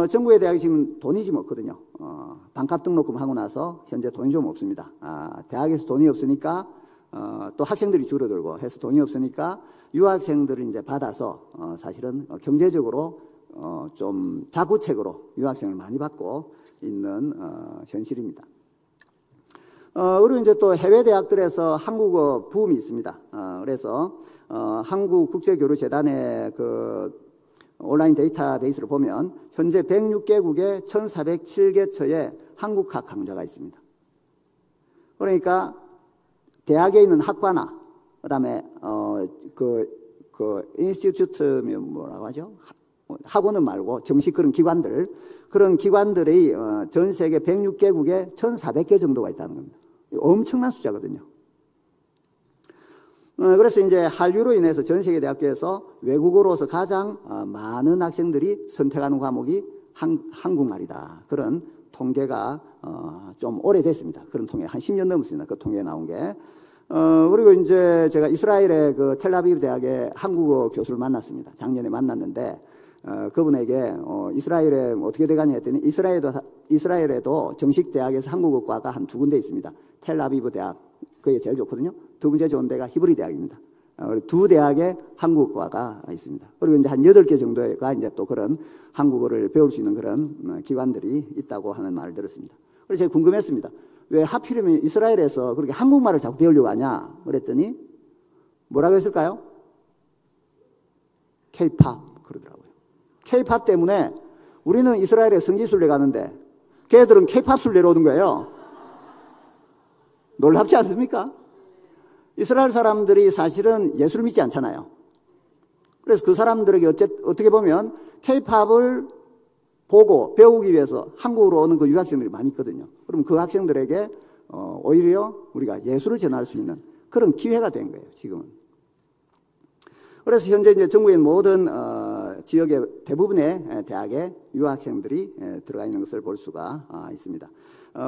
전국의 대학이 지금 돈이 좀 없거든요. 반값 등록금 하고 나서 현재 돈이 좀 없습니다. 대학에서 돈이 없으니까 또 학생들이 줄어들고 해서 돈이 없으니까 유학생들을 이제 받아서 사실은 경제적으로 좀 자구책으로 유학생을 많이 받고 있는 현실입니다. 그리고 이제 또 해외 대학들에서 한국어 붐이 있습니다. 그래서 한국국제교류재단의 그 온라인 데이터베이스를 보면 현재 106개국에 1,407개처의 한국학 강좌가 있습니다. 그러니까 대학에 있는 학과나 그다음에 인스티튜트 뭐라고 하죠? 학원은 말고 정식 그런 기관들이 전 세계 106개국에 1,400개 정도가 있다는 겁니다. 엄청난 숫자거든요. 그래서 이제 한류로 인해서 전 세계 대학교에서 외국어로서 가장 많은 학생들이 선택하는 과목이 한국말이다. 그런 통계가 좀 오래됐습니다. 그런 통계 한 10년 넘었습니다. 그 통계에 나온 게. 그리고 이제 제가 이스라엘의 그 텔아비브 대학의 한국어 교수를 만났습니다. 작년에 만났는데 그분에게 이스라엘에 어떻게 돼가냐 했더니 이스라엘에도 정식 대학에서 한국어과가 한 두 군데 있습니다. 텔아비브 대학 그게 제일 좋거든요. 두 번째 좋은 데가 히브리 대학입니다. 두 대학에 한국어과가 있습니다. 그리고 이제 한 8개 정도가 이제 또 그런 한국어를 배울 수 있는 그런 기관들이 있다고 하는 말을 들었습니다. 그래서 제가 궁금했습니다. 왜 하필이면 이스라엘에서 그렇게 한국말을 자꾸 배우려고 하냐 그랬더니 뭐라고 했을까요? K-팝 그러더라고요. K-팝 때문에 우리는 이스라엘에 성지순례 가는데 걔들은 K-팝 순례로 오는 거예요. 놀랍지 않습니까? 이스라엘 사람들이 사실은 예수를 믿지 않잖아요. 그래서 그 사람들에게 어떻게 보면 K-팝을 보고 배우기 위해서 한국으로 오는 그 유학생들이 많이 있거든요. 그럼 그 학생들에게 오히려 우리가 예수를 전할 수 있는 그런 기회가 된 거예요, 지금은. 그래서 현재 이제 전국의 모든 지역의 대부분의 대학에 유학생들이 들어가 있는 것을 볼 수가 있습니다.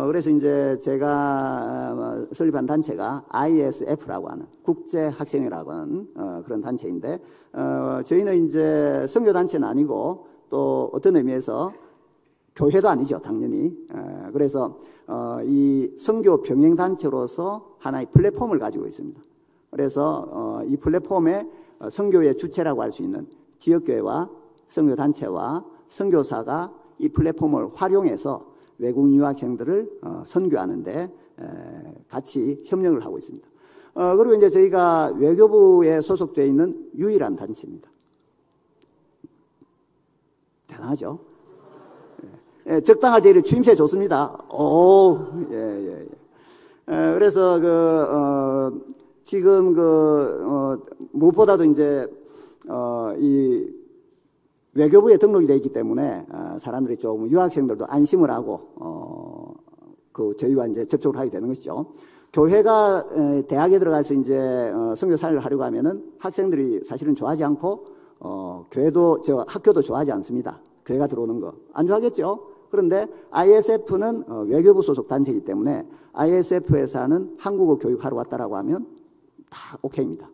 그래서 이제 제가 설립한 단체가 ISF라고 하는 국제학생회라고 하는 그런 단체인데 저희는 이제 선교단체는 아니고 또 어떤 의미에서 교회도 아니죠, 당연히. 그래서 이 선교 병행단체로서 하나의 플랫폼을 가지고 있습니다. 그래서 이 플랫폼에 선교의 주체라고 할 수 있는 지역교회와 선교단체와 선교사가 이 플랫폼을 활용해서 외국 유학생들을 선교하는데 같이 협력을 하고 있습니다. 그리고 이제 저희가 외교부에 소속되어 있는 유일한 단체입니다. 대단하죠? 예, 적당할 때 추임새 좋습니다. 그래서 지금 무엇보다도 이제 이 외교부에 등록이 되어 있기 때문에 사람들이 좀 유학생들도 안심을 하고 저희와 이제 접촉을 하게 되는 것이죠. 교회가 대학에 들어가서 이제 선교 사역을 하려고 하면은 학생들이 사실은 좋아하지 않고 교회도 학교도 좋아하지 않습니다. 교회가 들어오는 거 안 좋아하겠죠. 그런데 ISF는 외교부 소속 단체이기 때문에 ISF에서 하는 한국어 교육하러 왔다라고 하면 다 오케이입니다.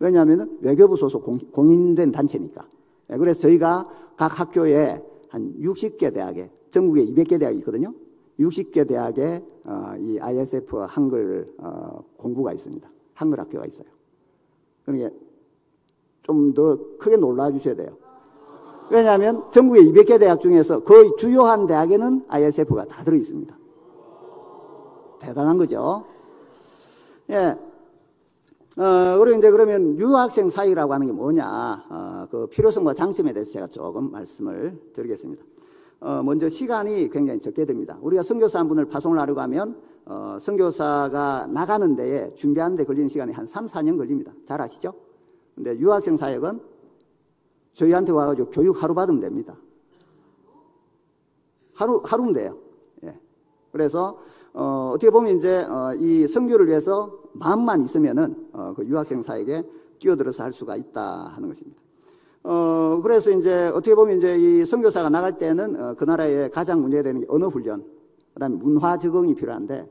왜냐하면 외교부 소속 공인된 단체니까. 그래서 저희가 각 학교에 한 60개 대학에 전국에 200개 대학이 있거든요. 60개 대학에 이 ISF 한글 공부가 있습니다. 한글 학교가 있어요. 그러니까 좀 더 크게 놀라 주셔야 돼요. 왜냐하면 전국의 200개 대학 중에서 거의 주요한 대학에는 ISF가 다 들어 있습니다. 대단한 거죠. 예. 그리고 이제 그러면 유학생 사역이라고 하는 게 뭐냐, 그 필요성과 장점에 대해서 제가 조금 말씀을 드리겠습니다. 먼저 시간이 굉장히 적게 됩니다. 우리가 선교사 한 분을 파송을 하려고 하면, 선교사가 나가는 데에 준비하는 데 걸리는 시간이 한 3, 4년 걸립니다. 잘 아시죠? 근데 유학생 사역은 저희한테 와가지고 교육 하루 받으면 됩니다. 하루면 돼요. 예. 그래서, 어떻게 보면 이제, 이 선교를 위해서 마음만 있으면은, 그 유학생 사역에 뛰어들어서 할 수가 있다 하는 것입니다. 그래서 이제 어떻게 보면 이제 이 선교사가 나갈 때는, 그 나라에 가장 문제가 되는 게 언어 훈련, 그 다음에 문화 적응이 필요한데,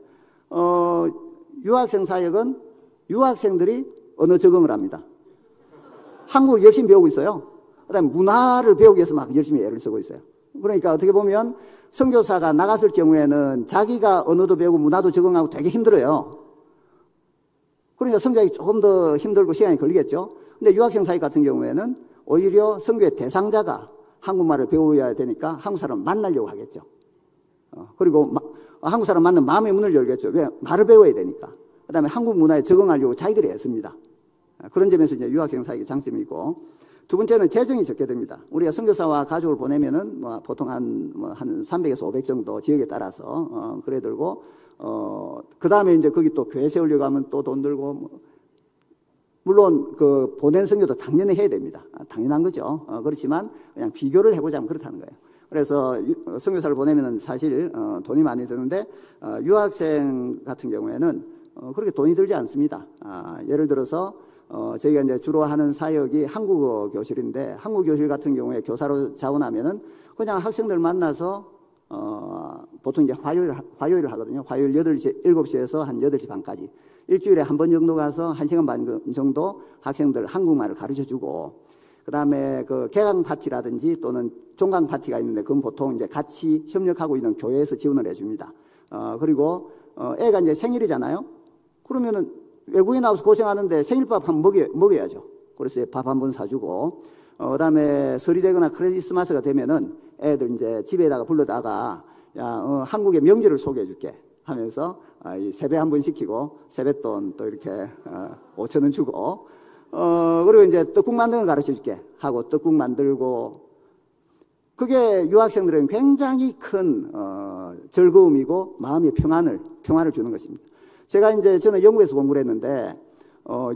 유학생 사역은 유학생들이 언어 적응을 합니다. 한국을 열심히 배우고 있어요. 그 다음에 문화를 배우기 위해서 막 열심히 애를 쓰고 있어요. 그러니까 어떻게 보면 선교사가 나갔을 경우에는 자기가 언어도 배우고 문화도 적응하고 되게 힘들어요. 그러니까 선교하기 조금 더 힘들고 시간이 걸리겠죠. 근데 유학생 사역 같은 경우에는 오히려 선교의 대상자가 한국말을 배워야 되니까 한국 사람을 만나려고 하겠죠. 그리고 한국 사람 만나면 마음의 문을 열겠죠. 왜? 말을 배워야 되니까. 그 다음에 한국 문화에 적응하려고 자기들이 애씁니다. 그런 점에서 이제 유학생 사역의 장점이고, 두 번째는 재정이 적게 됩니다. 우리가 선교사와 가족을 보내면은 보통 한 300에서 500 정도 지역에 따라서 그래 들고, 그 다음에 이제 거기 또 교회 세우려고 하면 또 돈 들고, 물론 그 보낸 선교도 당연히 해야 됩니다. 당연한 거죠. 그렇지만 그냥 비교를 해보자면 그렇다는 거예요. 그래서 선교사를 보내면은 사실 돈이 많이 드는데, 유학생 같은 경우에는 그렇게 돈이 들지 않습니다. 예를 들어서 저희가 이제 주로 하는 사역이 한국어 교실인데, 한국어 교실 같은 경우에 교사로 자원하면은 그냥 학생들 만나서 보통 이제 화요일 하거든요. 화요일 8시, 7시에서 한 8시 반까지. 일주일에 한 번 정도 가서 1시간 반 정도 학생들 한국말을 가르쳐 주고, 그 다음에 그 개강 파티라든지 또는 종강 파티가 있는데, 그건 보통 이제 같이 협력하고 있는 교회에서 지원을 해 줍니다. 그리고 애가 이제 생일이잖아요. 그러면은 외국에 나와서 고생하는데 생일밥 한번 먹여야죠. 그래서 밥 한번 사주고, 그 다음에 설이 되거나 크리스마스가 되면은 애들 이제 집에다가 불러다가, 야, 한국의 명절을 소개해 줄게 하면서 이 세배 한번 시키고, 세뱃돈 또 이렇게 5,000원 주고, 그리고 이제 떡국 만드는 거 가르쳐 줄게 하고 떡국 만들고, 그게 유학생들은 굉장히 큰 즐거움이고 마음의 평안을 주는 것입니다. 저는 영국에서 공부를 했는데,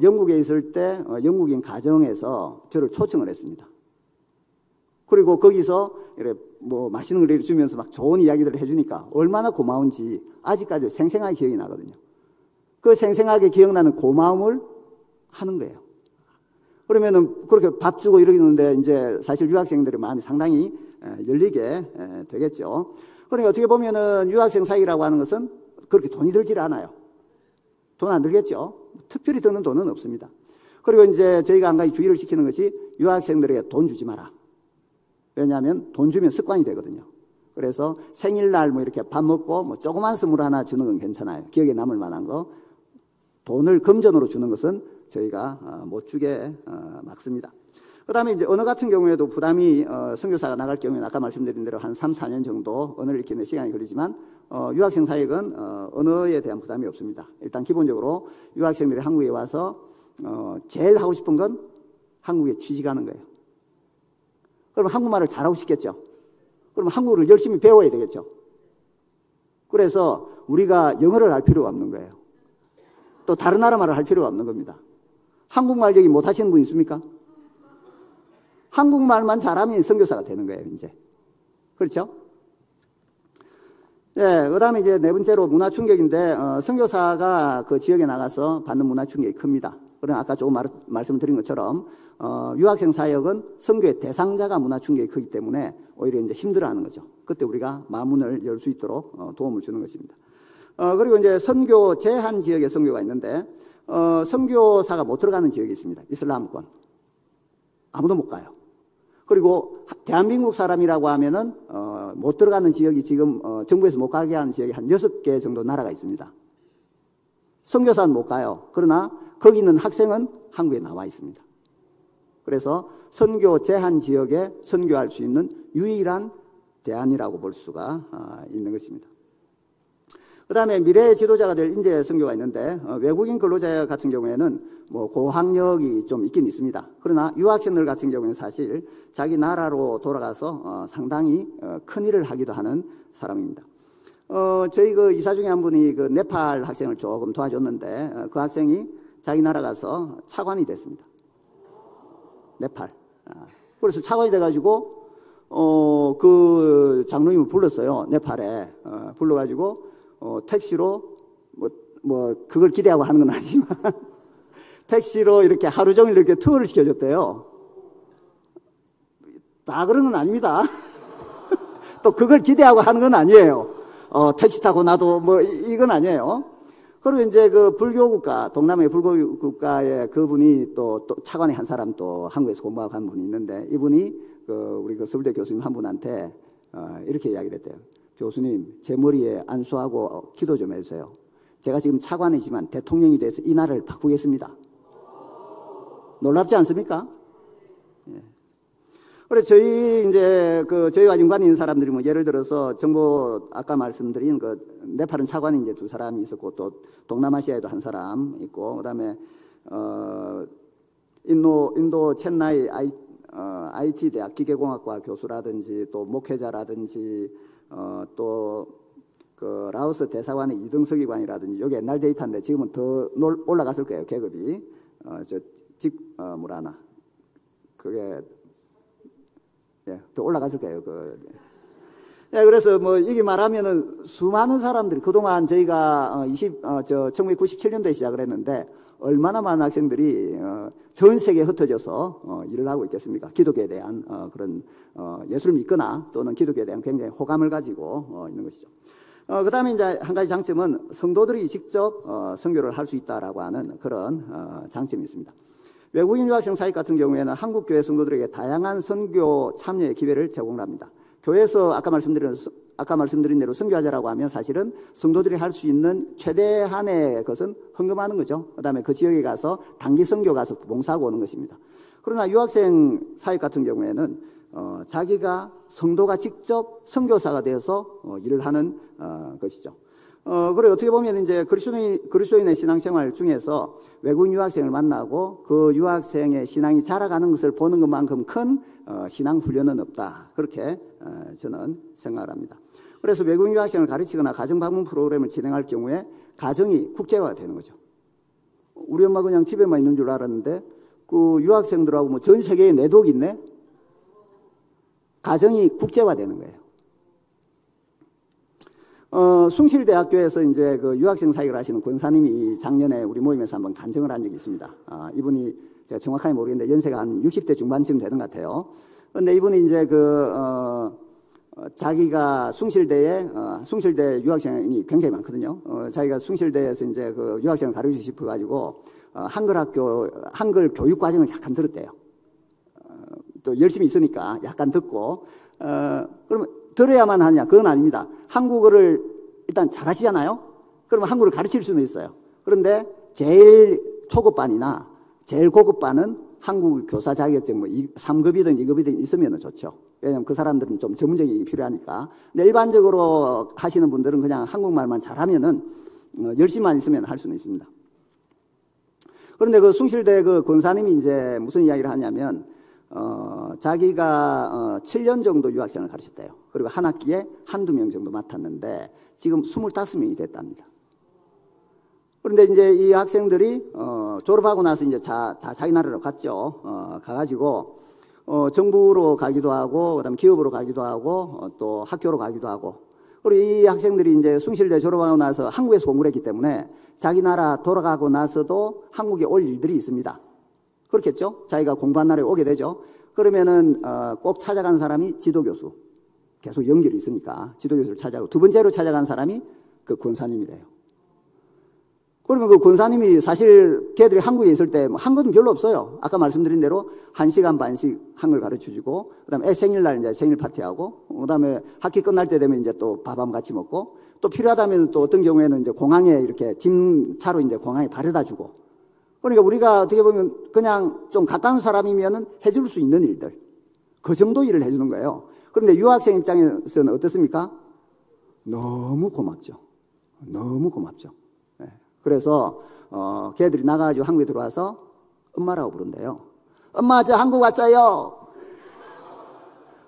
영국에 있을 때 영국인 가정에서 저를 초청을 했습니다. 그리고 거기서 이렇게 뭐 맛있는 걸 주면서 막 좋은 이야기들을 해주니까 얼마나 고마운지 아직까지 생생하게 기억이 나거든요. 그 생생하게 기억나는 고마움을 하는 거예요. 그러면은 그렇게 밥 주고 이러는데 이제 사실 유학생들의 마음이 상당히 열리게 되겠죠. 그러니까 어떻게 보면은 유학생 사역이라고 하는 것은 그렇게 돈이 들질 않아요. 돈 안 들겠죠. 특별히 드는 돈은 없습니다. 그리고 이제 저희가 한 가지 주의를 시키는 것이, 유학생들에게 돈 주지 마라. 왜냐하면 돈 주면 습관이 되거든요. 그래서 생일날 뭐 이렇게 밥 먹고 뭐 조그만 선물 하나 주는 건 괜찮아요. 기억에 남을 만한 거. 돈을 금전으로 주는 것은 저희가 못 주게 막습니다. 그 다음에 이제 언어 같은 경우에도 부담이, 선교사가 나갈 경우에는 아까 말씀드린 대로 한 3, 4년 정도 언어를 익히는 시간이 걸리지만, 유학생 사역은 언어에 대한 부담이 없습니다. 일단 기본적으로 유학생들이 한국에 와서 제일 하고 싶은 건 한국에 취직하는 거예요. 그럼 한국말을 잘하고 싶겠죠. 그럼 한국어를 열심히 배워야 되겠죠. 그래서 우리가 영어를 할 필요가 없는 거예요. 또 다른 나라 말을 할 필요가 없는 겁니다. 한국말 여기 못 하시는 분 있습니까? 한국말만 잘하면 선교사가 되는 거예요, 이제. 그렇죠? 예, 그 다음에 이제 네 번째로 문화 충격인데, 선교사가 그 지역에 나가서 받는 문화 충격이 큽니다. 그럼 아까 조금 말씀드린 것처럼, 유학생 사역은 선교의 대상자가 문화 충격이 크기 때문에 오히려 이제 힘들어 하는 거죠. 그때 우리가 마음문을 열 수 있도록 도움을 주는 것입니다. 그리고 이제 선교 제한 지역에 선교가 있는데, 선교사가 못 들어가는 지역이 있습니다. 이슬람권. 아무도 못 가요. 그리고 대한민국 사람이라고 하면은 못 들어가는 지역이 지금 정부에서 못 가게 하는 지역이 한 6개 정도 나라가 있습니다. 선교사는 못 가요. 그러나 거기 있는 학생은 한국에 나와 있습니다. 그래서 선교 제한 지역에 선교할 수 있는 유일한 대안이라고 볼 수가 있는 것입니다. 그 다음에 미래의 지도자가 될 인재 선교가 있는데 외국인 근로자 같은 경우에는 뭐 고학력이 좀 있긴 있습니다. 그러나 유학생들 같은 경우에는 사실 자기 나라로 돌아가서 상당히 큰 일을 하기도 하는 사람입니다. 저희 그 이사 중에 한 분이 그 네팔 학생을 조금 도와줬는데 그 학생이 자기 나라 가서 차관이 됐습니다. 네팔. 그래서 차관이 돼가지고 그 장로님을 불렀어요. 네팔에 불러가지고 택시로 그걸 기대하고 하는 건 아니지만 택시로 이렇게 하루 종일 이렇게 투어를 시켜줬대요. 다 그런 건 아닙니다. 또 그걸 기대하고 하는 건 아니에요. 택시 타고 나도 이건 아니에요. 그리고 이제 그 불교국가, 동남아의 불교국가에 그분이 또 차관의 한 사람 또 한국에서 공부하고 한 분이 있는데 이분이 우리 그 서울대 교수님 한 분한테 이렇게 이야기를 했대요. 교수님, 제 머리에 안수하고 기도 좀 해주세요. 제가 지금 차관이지만 대통령이 돼서 이 나라를 바꾸겠습니다. 놀랍지 않습니까? 예. 그래서 저희와 연관이 있는 사람들이 예를 들어서 정보 아까 말씀드린 네팔은 차관이 이제 2사람이 있었고 또 동남아시아에도 한 사람 있고 그다음에 인도 첸나이 IT 대학 기계공학과 교수라든지 또 목회자라든지 또 그 라오스 대사관의 이등서기관이라든지 여기 옛날 데이터인데 지금은 더 올라갔을 거예요. 계급이 그게 더 올라갔을 거예요. 그래서 이게 말하면은 수많은 사람들이 그동안 저희가 1997년도에 시작을 했는데 얼마나 많은 학생들이 전 세계에 흩어져서 일을 하고 있겠습니까? 기독교에 대한 그런 예수를 믿거나 또는 기독교에 대한 굉장히 호감을 가지고 있는 것이죠. 그 다음에 이제 한 가지 장점은 성도들이 직접 선교를 할 수 있다라고 하는 그런 장점이 있습니다. 외국인 유학생 사역 같은 경우에는 한국 교회 성도들에게 다양한 선교 참여의 기회를 제공합니다. 교회에서 아까 말씀드린 대로 선교하자라고 하면 사실은 성도들이 할 수 있는 최대한의 것은 헌금하는 거죠. 그다음에 그 지역에 가서 단기 선교 가서 봉사하고 오는 것입니다. 그러나 유학생 사역 같은 경우에는 자기가 성도가 직접 선교사가 되어서 일을 하는 것이죠. 그리고 어떻게 보면 이제 그리스도인의 신앙생활 중에서 외국인 유학생을 만나고 그 유학생의 신앙이 자라가는 것을 보는 것만큼 큰 신앙 훈련은 없다. 그렇게 저는 생각을 합니다. 그래서 외국인 유학생을 가르치거나 가정 방문 프로그램을 진행할 경우에 가정이 국제화가 되는 거죠. 우리 엄마 그냥 집에만 있는 줄 알았는데 그 유학생들하고 전 세계에 내독이 있네. 가정이 국제화되는 거예요. 숭실대학교에서 이제 그 유학생 사역을 하시는 권사님이 작년에 우리 모임에서 한번 간증을 한 적이 있습니다. 이분이 제가 정확하게 모르겠는데 연세가 한 60대 중반쯤 되는 것 같아요. 근데 이분이 이제 자기가 숭실대 유학생이 굉장히 많거든요. 자기가 숭실대에서 이제 그 유학생을 가르치고 싶어가지고 한글 교육 과정을 약간 들었대요. 또 열심히 있으니까 약간 듣고, 그러면 들어야만 하냐? 그건 아닙니다. 한국어를 일단 잘하시잖아요? 그러면 한국어를 가르칠 수는 있어요. 그런데 제일 초급반이나 제일 고급반은 한국 교사 자격증 3급이든 2급이든 있으면 좋죠. 왜냐하면 그 사람들은 좀 전문적인 게 필요하니까. 근데 일반적으로 하시는 분들은 그냥 한국말만 잘하면은 열심히만 있으면 할 수는 있습니다. 그런데 그 숭실대 그 권사님이 이제 무슨 이야기를 하냐면 자기가 7년 정도 유학생을 가르쳤대요. 그리고 한 학기에 한두 명 정도 맡았는데 지금 25명이 됐답니다. 그런데 이제 이 학생들이 졸업하고 나서 이제 다 자기 나라로 갔죠. 가가지고 정부로 가기도 하고 그다음 기업으로 가기도 하고 또 학교로 가기도 하고 그리고 이 학생들이 이제 숭실대 졸업하고 나서 한국에서 공부를 했기 때문에 자기 나라 돌아가고 나서도 한국에 올 일들이 있습니다. 그렇겠죠? 자기가 공부한 나라에 오게 되죠. 그러면은 꼭 찾아간 사람이 지도교수. 계속 연결이 있으니까 지도교수를 찾아가고 두 번째로 찾아간 사람이 그 권사님이래요. 그러면 그 권사님이 사실 걔들이 한국에 있을 때 한국은 별로 없어요. 아까 말씀드린 대로 1시간 반씩 한글 가르쳐주고 그다음에 애 생일날 이제 생일 파티하고 그다음에 학기 끝날 때 되면 이제 또 밥 한번 같이 먹고 또 필요하다면 또 어떤 경우에는 이제 공항에 이렇게 짐차로 이제 공항에 바래다 주고 그러니까 우리가 어떻게 보면 그냥 좀 가까운 사람이면은 해줄 수 있는 일들, 그 정도 일을 해주는 거예요. 그런데 유학생 입장에서는 어떻습니까? 너무 고맙죠. 너무 고맙죠. 네. 그래서 걔들이 나가가지고 한국에 들어와서 엄마라고 부른대요. 엄마, 저 한국 왔어요.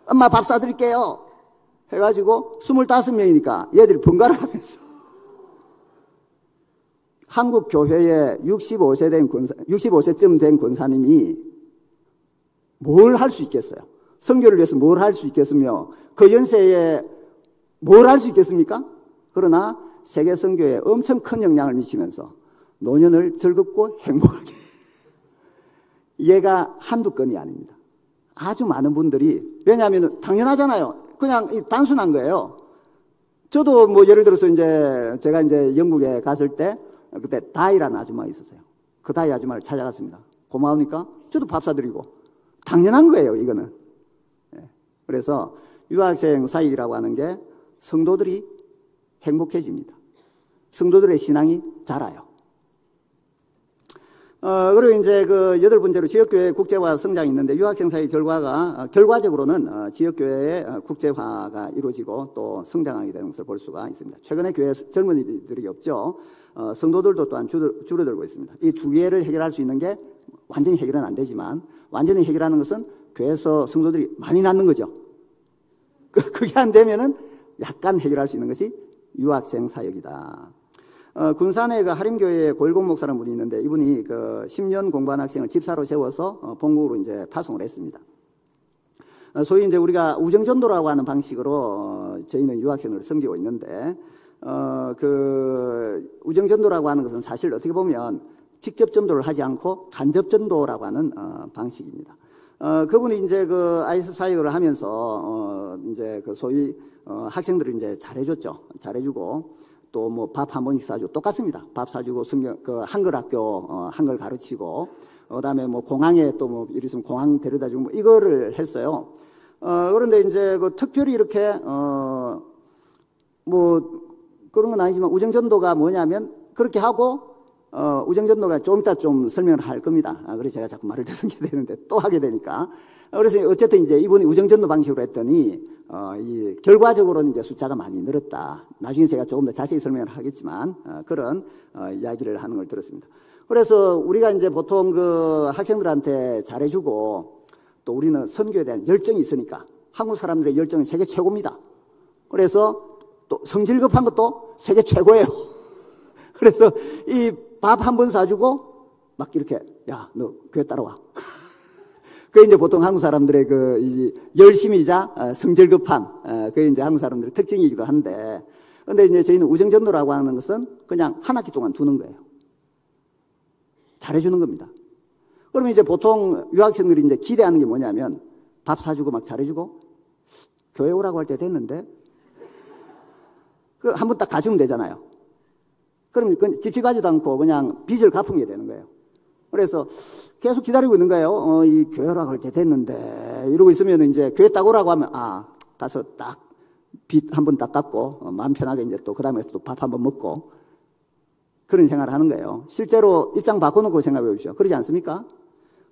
엄마 밥 사드릴게요. 해가지고 25명이니까 얘들이 번갈아 가면서 한국 교회에 65세쯤 된 권사님이 뭘 할 수 있겠어요? 선교를 위해서 뭘 할 수 있겠으며 그 연세에 뭘 할 수 있겠습니까? 그러나 세계 선교에 엄청 큰 영향을 미치면서 노년을 즐겁고 행복하게, 얘가 한두 건이 아닙니다. 아주 많은 분들이, 왜냐하면 당연하잖아요. 그냥 단순한 거예요. 저도 뭐 예를 들어서 이제 제가 이제 영국에 갔을 때 그때 다이라는 아줌마가 있었어요. 그 다이 아줌마를 찾아갔습니다. 고마우니까 저도 밥 사드리고, 당연한 거예요, 이거는. 그래서 유학생 사역이라고 하는 게 성도들이 행복해집니다. 성도들의 신앙이 자라요. 그리고 이제 그 8번째로 지역교회 국제화 성장이 있는데, 유학생 사역 결과적으로는 지역교회의 국제화가 이루어지고 또 성장하게 되는 것을 볼 수가 있습니다. 최근에 교회 젊은이들이 없죠. 성도들도 또한 줄어들고 있습니다. 이 두 개를 해결할 수 있는 게 완전히 해결은 안 되지만, 완전히 해결하는 것은 교회에서 성도들이 많이 낳는 거죠. 그게 안 되면은 약간 해결할 수 있는 것이 유학생 사역이다. 군산에 그 하림교회에 고일공 목사라는 분이 있는데, 이분이 그 10년 공부한 학생을 집사로 세워서 본국으로 이제 파송을 했습니다. 소위 이제 우리가 우정전도라고 하는 방식으로 저희는 유학생을 섬기고 있는데, 그 우정전도라고 하는 것은 사실 어떻게 보면 직접 전도를 하지 않고 간접 전도라고 하는 방식입니다. 그분이 이제 그 ISF 사역을 하면서 이제 그 소위 학생들을 이제 잘해줬죠. 잘해주고 또 뭐 밥 한 번씩 사주고, 똑같습니다. 밥 사주고 그 한글 학교 한글 가르치고, 그다음에 뭐 공항에 또 뭐 이리 있으면 공항 데려다주고 뭐 이거를 했어요. 그런데 이제 그 특별히 이렇게 뭐 그런 건 아니지만 우정전도가 뭐냐면, 그렇게 하고 우정전도가 좀 이따 좀 설명을 할 겁니다. 그래서 제가 자꾸 말을 더듬게 되는데 또 하게 되니까. 그래서 어쨌든 이제 이분이 우정전도 방식으로 했더니 이 결과적으로는 이제 숫자가 많이 늘었다. 나중에 제가 조금 더 자세히 설명을 하겠지만 그런 이야기를 하는 걸 들었습니다. 그래서 우리가 이제 보통 그 학생들한테 잘해주고, 또 우리는 선교에 대한 열정이 있으니까 한국 사람들의 열정은 세계 최고입니다. 그래서 또 성질 급한 것도 세계 최고예요. 그래서 이 밥 한 번 사주고 막 이렇게, 야, 너 교회 따라와. 그게 이제 보통 한국 사람들의 그 이제 열심이자 성질 급한, 그게 이제 한국 사람들의 특징이기도 한데, 근데 이제 저희는 우정전도라고 하는 것은 그냥 한 학기 동안 두는 거예요. 잘해주는 겁니다. 그러면 이제 보통 유학생들이 이제 기대하는 게 뭐냐면, 밥 사주고 막 잘해주고, 교회 오라고 할 때 됐는데, 그 한 번 딱 가주면 되잖아요. 그럼 찝찝하지도 않고 그냥 빚을 갚은 게 되는 거예요. 그래서 계속 기다리고 있는 거예요. 이 교회 오라고 할 때 됐는데, 이러고 있으면 이제 교회 딱 오라고 하면, 가서 딱 빚 한 번 딱 갚고, 마음 편하게 이제 또 그 다음에 또 밥 한 번 먹고, 그런 생활을 하는 거예요. 실제로 입장 바꿔놓고 생각해 보십시오. 그러지 않습니까?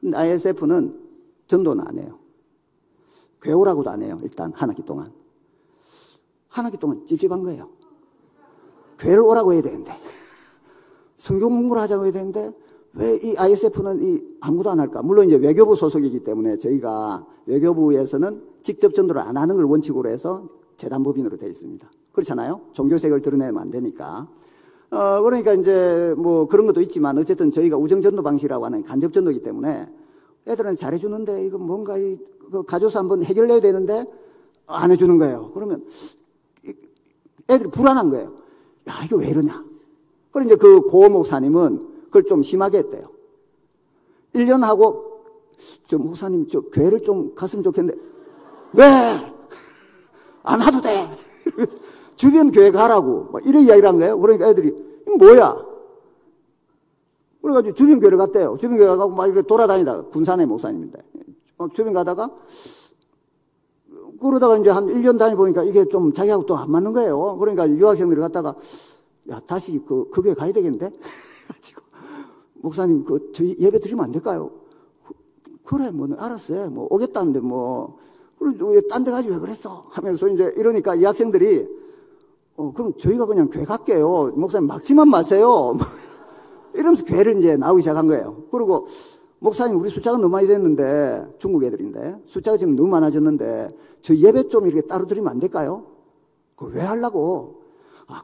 근데 ISF는 전도는 안 해요. 교회 오라고도 안 해요. 일단 한 학기 동안. 한 학기 동안 찝찝한 거예요. 교회를 오라고 해야 되는데, 성경 공부를 하자고 해야 되는데, 왜 이 ISF는 아무도 안 할까? 물론 이제 외교부 소속이기 때문에 저희가 외교부에서는 직접 전도를 안 하는 걸 원칙으로 해서 재단법인으로 되어 있습니다. 그렇잖아요? 종교색을 드러내면 안 되니까. 그러니까 이제 뭐 그런 것도 있지만, 어쨌든 저희가 우정전도 방식이라고 하는 간접전도이기 때문에 애들은 잘해주는데, 이거 뭔가 가져서 한번 해결해야 되는데 안 해주는 거예요. 그러면 애들이 불안한 거예요. 야, 이거 왜 이러냐? 그럼 이제 그 고 목사님은 그걸 좀 심하게 했대요. 1년 하고, 저 목사님, 저 교회를 좀 갔으면 좋겠는데, 왜? 안 와도 돼. 주변 교회 가라고. 막 이런 이야기를 한 거예요. 그러니까 애들이, 이거 뭐야? 그래가지고 주변 교회를 갔대요. 주변 교회 가고 막 이렇게 돌아다니다. 군산의 목사님인데. 주변 가다가, 그러다가 이제 한 1년 다녀보니까 이게 좀 자기하고 또 안 맞는 거예요. 그러니까 유학생들이 갔다가, 야, 다시 그 교회 가야 되겠는데? 목사님, 저희 예배 드리면 안 될까요? 그래, 뭐, 알았어요. 뭐, 오겠다는데, 뭐, 왜 딴 데 가지 왜 그랬어? 하면서 이제 이러니까 이 학생들이, 그럼 저희가 그냥 교회 갈게요. 목사님 막지만 마세요. 이러면서 교회를 이제 나오기 시작한 거예요. 그리고, 목사님, 우리 숫자가 너무 많이 됐는데, 중국 애들인데, 숫자가 지금 너무 많아졌는데, 저 예배 좀 이렇게 따로 드리면 안 될까요? 왜 하려고?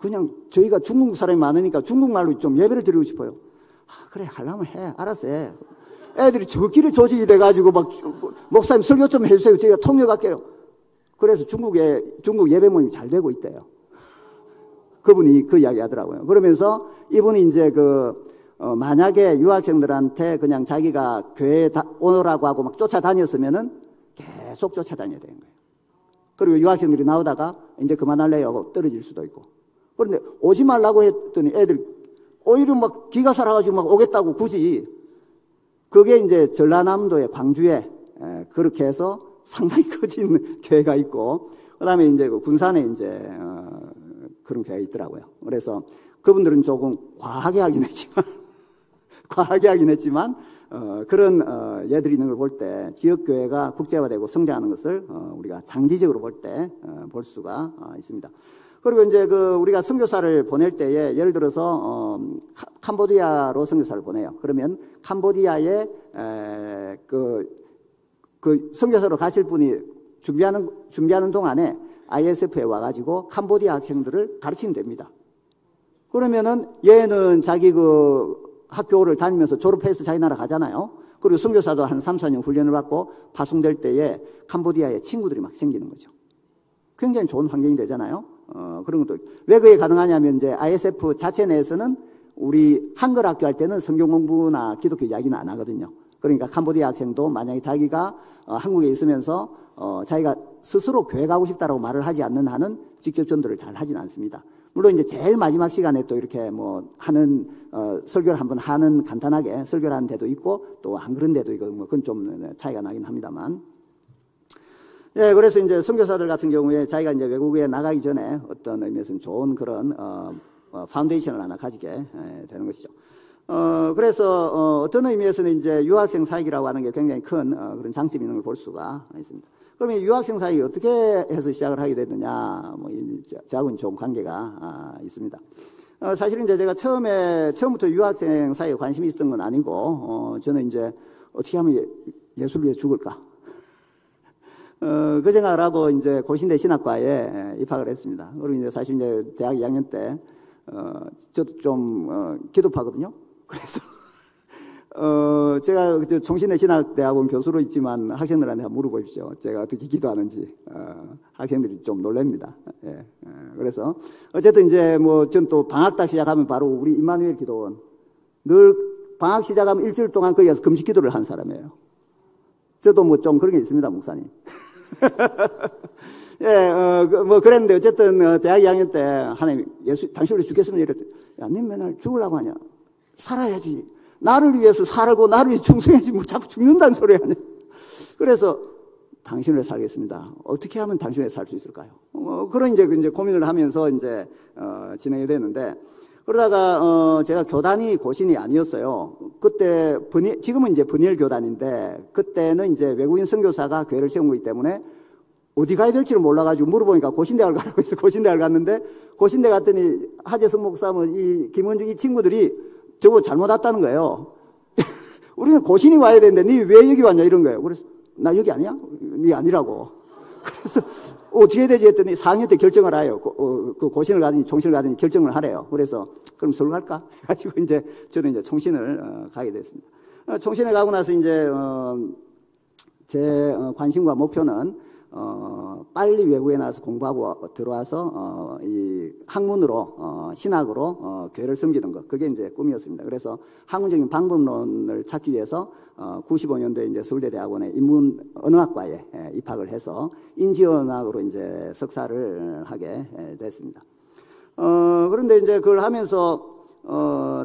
그냥 저희가 중국 사람이 많으니까 중국말로 좀 예배를 드리고 싶어요. 그래, 하려면 해. 알았어, 해. 애들이 저끼리 조직이 돼가지고 막, 목사님 설교 좀 해주세요. 저희가 통역할게요. 그래서 중국 예배 모임이 잘 되고 있대요. 그분이 그 이야기 하더라고요. 그러면서 이분이 이제 만약에 유학생들한테 그냥 자기가 교회에 오라고 하고 막 쫓아다녔으면은 계속 쫓아다녀야 되는 거예요. 그리고 유학생들이 나오다가 이제 그만할래요 하고 떨어질 수도 있고. 그런데 오지 말라고 했더니 애들 오히려 막 기가 살아가지고 막 오겠다고 굳이. 그게 이제 전라남도의 광주에 그렇게 해서 상당히 커진 교회가 있고, 그 다음에 이제 군산에 이제 그런 교회가 있더라고요. 그래서 그분들은 조금 과하게 하긴 했지만, 그런 예들이 있는 걸 볼 때 지역교회가 국제화되고 성장하는 것을 우리가 장기적으로 볼 때 볼 수가 있습니다. 그리고 이제 우리가 선교사를 보낼 때에 예를 들어서 캄보디아로 선교사를 보내요. 그러면 캄보디아에 그 선교사로 가실 분이 준비하는 동안에 ISF에 와가지고 캄보디아 학생들을 가르치면 됩니다. 그러면은 얘는 자기 학교를 다니면서 졸업해서 자기 나라 가잖아요. 그리고 선교사도 한 3, 4년 훈련을 받고 파송될 때에 캄보디아에 친구들이 막 생기는 거죠. 굉장히 좋은 환경이 되잖아요. 그런 것도. 왜 그게 가능하냐면 이제 ISF 자체 내에서는 우리 한글 학교 할 때는 성경 공부나 기독교 이야기는 안 하거든요. 그러니까 캄보디아 학생도 만약에 자기가 한국에 있으면서 자기가 스스로 교회 가고 싶다라고 말을 하지 않는 한은 직접 전도를 잘 하진 않습니다. 물론 이제 제일 마지막 시간에 또 이렇게 설교를 한번 하는 간단하게 설교를 하는 데도 있고 또 안 그런 데도 있고 그건 좀 차이가 나긴 합니다만. 예, 그래서 이제 선교사들 같은 경우에 자기가 이제 외국에 나가기 전에 어떤 의미에서는 좋은 그런, 파운데이션을 하나 가지게 되는 것이죠. 그래서, 어떤 의미에서는 이제 유학생 사역이라고 하는 게 굉장히 큰 그런 장점이 있는 걸 볼 수가 있습니다. 그러면 유학생 사역이 어떻게 해서 시작을 하게 됐느냐, 저하고는 좀 관계가 있습니다. 사실은 이제 제가 처음부터 유학생 사역에 관심이 있었던 건 아니고, 저는 이제 어떻게 하면 예수를 위해 죽을까? 그 생각을 하고 이제 고신대 신학과에 입학을 했습니다. 그리고 이제 사실 이제 대학 2학년 때, 저도 좀, 기도파거든요. 그래서, 제가 종신대 신학대학원 교수로 있지만 학생들한테 한번 물어보십시오. 제가 어떻게 기도하는지. 학생들이 좀 놀랍니다. 예. 그래서, 어쨌든 이제 전 또 방학 딱 시작하면 바로 우리 임마누엘 기도원. 늘 방학 시작하면 일주일 동안 거기 가서 금식 기도를 하는 사람이에요. 저도 좀 그런 게 있습니다, 목사님. 예, 그랬는데, 어쨌든, 대학 2학년 때, 하나님, 당신 우리 죽겠으면 이랬더니, 야, 님 맨날 죽으려고 하냐? 살아야지. 나를 위해서 살고, 나를 위해서 충성해야지. 자꾸 죽는다는 소리 하냐? 그래서, 당신을 위해 살겠습니다. 어떻게 하면 당신을 위해 살 수 있을까요? 그런 이제 고민을 하면서 이제, 진행이 됐는데, 그러다가 제가 교단이 고신이 아니었어요. 그때 지금은 이제 번일 교단인데 그때는 이제 외국인 선교사가 교회를 세운 거기 때문에 어디 가야 될지를 몰라가지고 물어보니까 고신대학을 가라고 해서 고신대학을 갔는데 고신대 갔더니 하재성 목사는 이 김원중 이 친구들이 저거 잘못 왔다는 거예요. 우리는 고신이 와야 되는데 니 왜 여기 왔냐 이런 거예요. 그래서 나 여기 아니야? 니 아니라고. 그래서 어떻게 해야 되지 했더니 4학년 때 결정을 해요. 고신을 가더니 총신을 가더니 결정을 하래요. 그래서 그럼 서울 갈까? 해가지고 이제 저는 이제 총신을 가게 됐습니다. 총신에 가고 나서 이제 제 관심과 목표는 빨리 외국에 나와서 공부하고 들어와서 이 학문으로 신학으로 교회를 섬기는 것 그게 이제 꿈이었습니다. 그래서 학문적인 방법론을 찾기 위해서 95년도에 이제 서울대대학원의 인문언어학과에 입학을 해서 인지언어학으로 이제 석사를 하게 됐습니다. 그런데 이제 그걸 하면서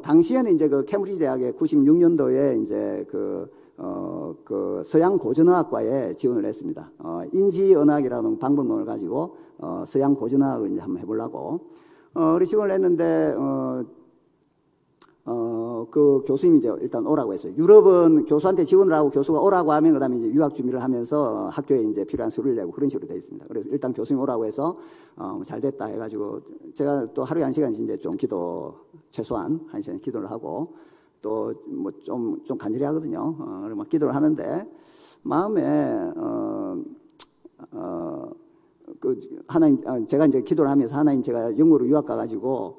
당시에는 이제 케임브리지 대학의 96년도에 이제 서양 고전어학과에 지원을 했습니다. 인지언어학이라는 방법론을 가지고 서양 고전어학을 이제 한번 해보려고 우리 지원을 했는데 그 교수님이 이제 일단 오라고 했어요. 유럽은 교수한테 지원을 하고 교수가 오라고 하면 그 다음에 이제 유학 준비를 하면서 학교에 이제 필요한 서류를 내고 그런 식으로 되어 있습니다. 그래서 일단 교수님 오라고 해서, 잘 됐다 해가지고 제가 또 하루에 1시간 이제 좀 기도, 최소한 1시간 기도를 하고 또 뭐 좀 간절히 하거든요. 막 기도를 하는데 마음에, 그 하나님, 제가 이제 기도를 하면서 하나님 제가 영국으로 유학 가가지고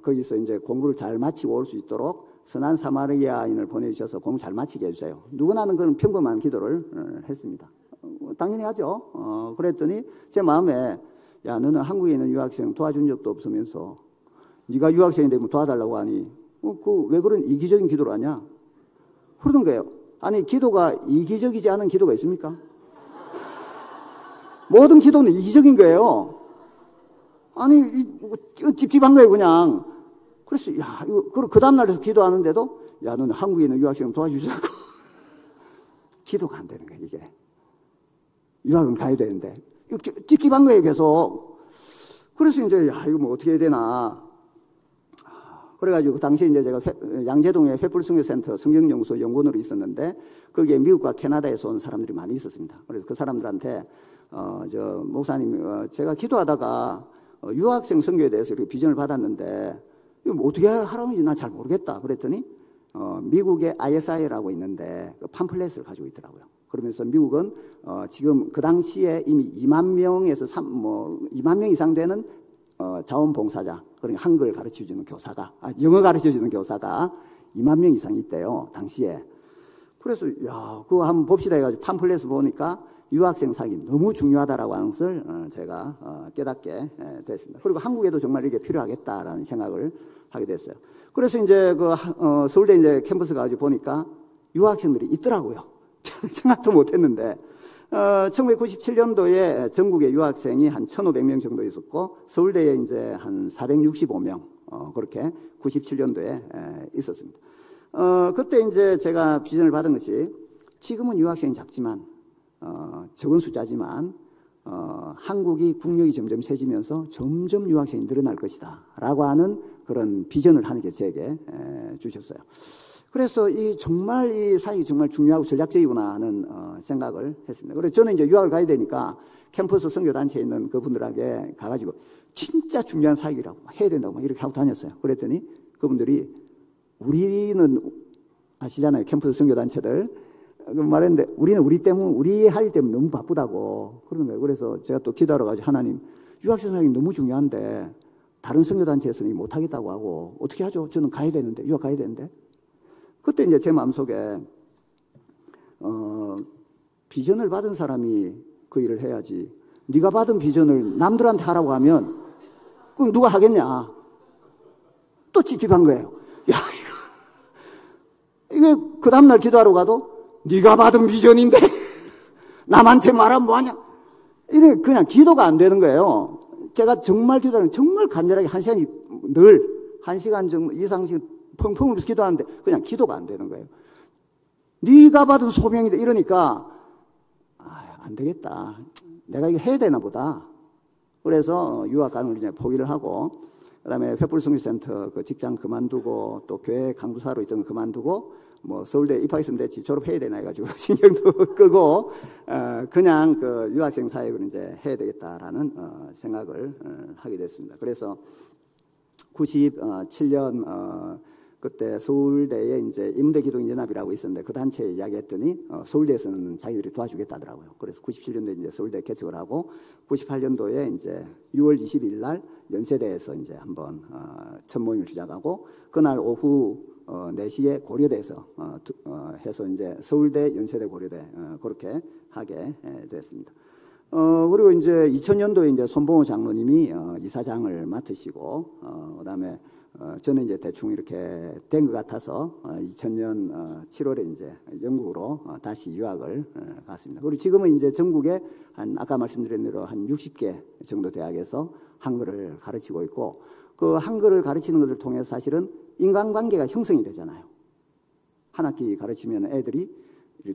거기서 이제 공부를 잘 마치고 올 수 있도록 선한 사마리아인을 보내주셔서 공부 잘 마치게 해주세요. 누구나는 그런 평범한 기도를 했습니다. 당연히 하죠. 그랬더니 제 마음에, 야, 너는 한국에 있는 유학생 도와준 적도 없으면서 네가 유학생이 되면 도와달라고 하니 왜 그런 이기적인 기도를 하냐? 그러는 거예요. 아니, 기도가 이기적이지 않은 기도가 있습니까? 모든 기도는 이기적인 거예요. 아니, 찝찝한 거예요, 그냥. 그래서, 야, 이거, 그 다음날에서 기도하는데도, 야, 너는 한국에 있는 유학생 도와주자고. 기도가 안 되는 거예요, 이게. 유학은 가야 되는데. 이거 찝찝한 거예요, 계속. 그래서 이제, 야, 이거 뭐 어떻게 해야 되나. 그래가지고 그 당시에 이제 제가 양재동에 횃불성교센터 성경연구소 연구원으로 있었는데, 거기에 미국과 캐나다에서 온 사람들이 많이 있었습니다. 그래서 그 사람들한테, 목사님, 제가 기도하다가 유학생 선교에 대해서 이렇게 비전을 받았는데, 이거 뭐 어떻게 하라는지 난 잘 모르겠다. 그랬더니, 미국의 ISI라고 있는데, 그 팜플렛을 가지고 있더라고요. 그러면서 미국은, 지금 그 당시에 이미 2만 명에서 2만 명 이상 되는, 자원봉사자, 그러니까 한글 가르쳐주는 교사가, 영어 가르쳐주는 교사가 2만 명 이상 있대요, 당시에. 그래서, 야, 그거 한번 봅시다 해가지고 팜플렛을 보니까, 유학생 사기 너무 중요하다라고 하는 것을 제가 깨닫게 됐습니다. 그리고 한국에도 정말 이게 필요하겠다라는 생각을 하게 됐어요. 그래서 이제 서울대 이제 캠퍼스 가서 보니까 유학생들이 있더라고요. 생각도 못 했는데, 1997년도에 전국에 유학생이 한 1,500명 정도 있었고, 서울대에 이제 한 465명, 그렇게 97년도에 있었습니다. 그때 이제 제가 비전을 받은 것이, 지금은 유학생이 작지만, 적은 숫자지만 한국이 국력이 점점 세지면서 점점 유학생이 늘어날 것이다 라고 하는 그런 비전을 하는 게 제게 주셨어요. 그래서 정말 이 사역이 정말 중요하고 전략적이구나 하는 생각을 했습니다. 그래서 저는 이제 유학을 가야 되니까 캠퍼스 선교단체에 있는 그분들에게 가가지고 진짜 중요한 사역이라고 해야 된다고 이렇게 하고 다녔어요. 그랬더니 그분들이, 우리는 아시잖아요, 캠퍼스 선교단체들. 말했는데, 우리는 우리 할 일 때문에 너무 바쁘다고 그러는 거예요. 그래서 제가 또 기도하러 가지고, 하나님, 유학생 사역이 너무 중요한데 다른 선교단체에서는 못하겠다고 하고 어떻게 하죠? 저는 가야 되는데, 유학 가야 되는데. 그때 이제 제 마음속에 비전을 받은 사람이 그 일을 해야지, 네가 받은 비전을 남들한테 하라고 하면 그럼 누가 하겠냐? 또 찝찝한 거예요. 야, 이게 그 다음날 기도하러 가도 네가 받은 비전인데 남한테 말하면 뭐하냐? 이래 그냥 기도가 안 되는 거예요. 제가 정말 기도하는, 정말 간절하게 1시간이 늘 1시간 정도 이상씩 펑펑 울면서 기도하는데 그냥 기도가 안 되는 거예요. 네가 받은 소명이다 이러니까 안 되겠다. 내가 이거 해야 되나 보다. 그래서 유학 가는 걸 이제 포기를 하고, 그다음에 횃불성교센터 그 직장 그만두고, 또 교회 강부사로 있던 거 그만두고, 뭐 서울대 입학했으면 됐지 졸업해야 되나 해가지고 신경도 끄고 그냥 그 유학생 사역을 이제 해야 되겠다라는 생각을 하게 됐습니다. 그래서 97년 그때 서울대에 이제 인문대기독연합이라고 있었는데 그 단체에 이야기했더니 서울대에서는 자기들이 도와주겠다더라고요. 그래서 97년도에 이제 서울대 개척을 하고 98년도에 이제 6월 20일 날 연세대에서 이제 한번 첫 모임을 시작하고, 그날 오후 4시에 고려대에서 해서 이제 서울대, 연세대, 고려대 그렇게 하게 됐습니다. 그리고 이제 2000년도에 이제 손봉호 장로님이 이사장을 맡으시고, 그다음에 저는 이제 대충 이렇게 된 것 같아서 2000년 7월에 이제 영국으로 다시 유학을 갔습니다. 그리고 지금은 이제 전국에 아까 말씀드린 대로 한 60개 정도 대학에서 한글을 가르치고 있고, 그 한글을 가르치는 것을 통해서 사실은 인간관계가 형성이 되잖아요. 한 학기 가르치면 애들이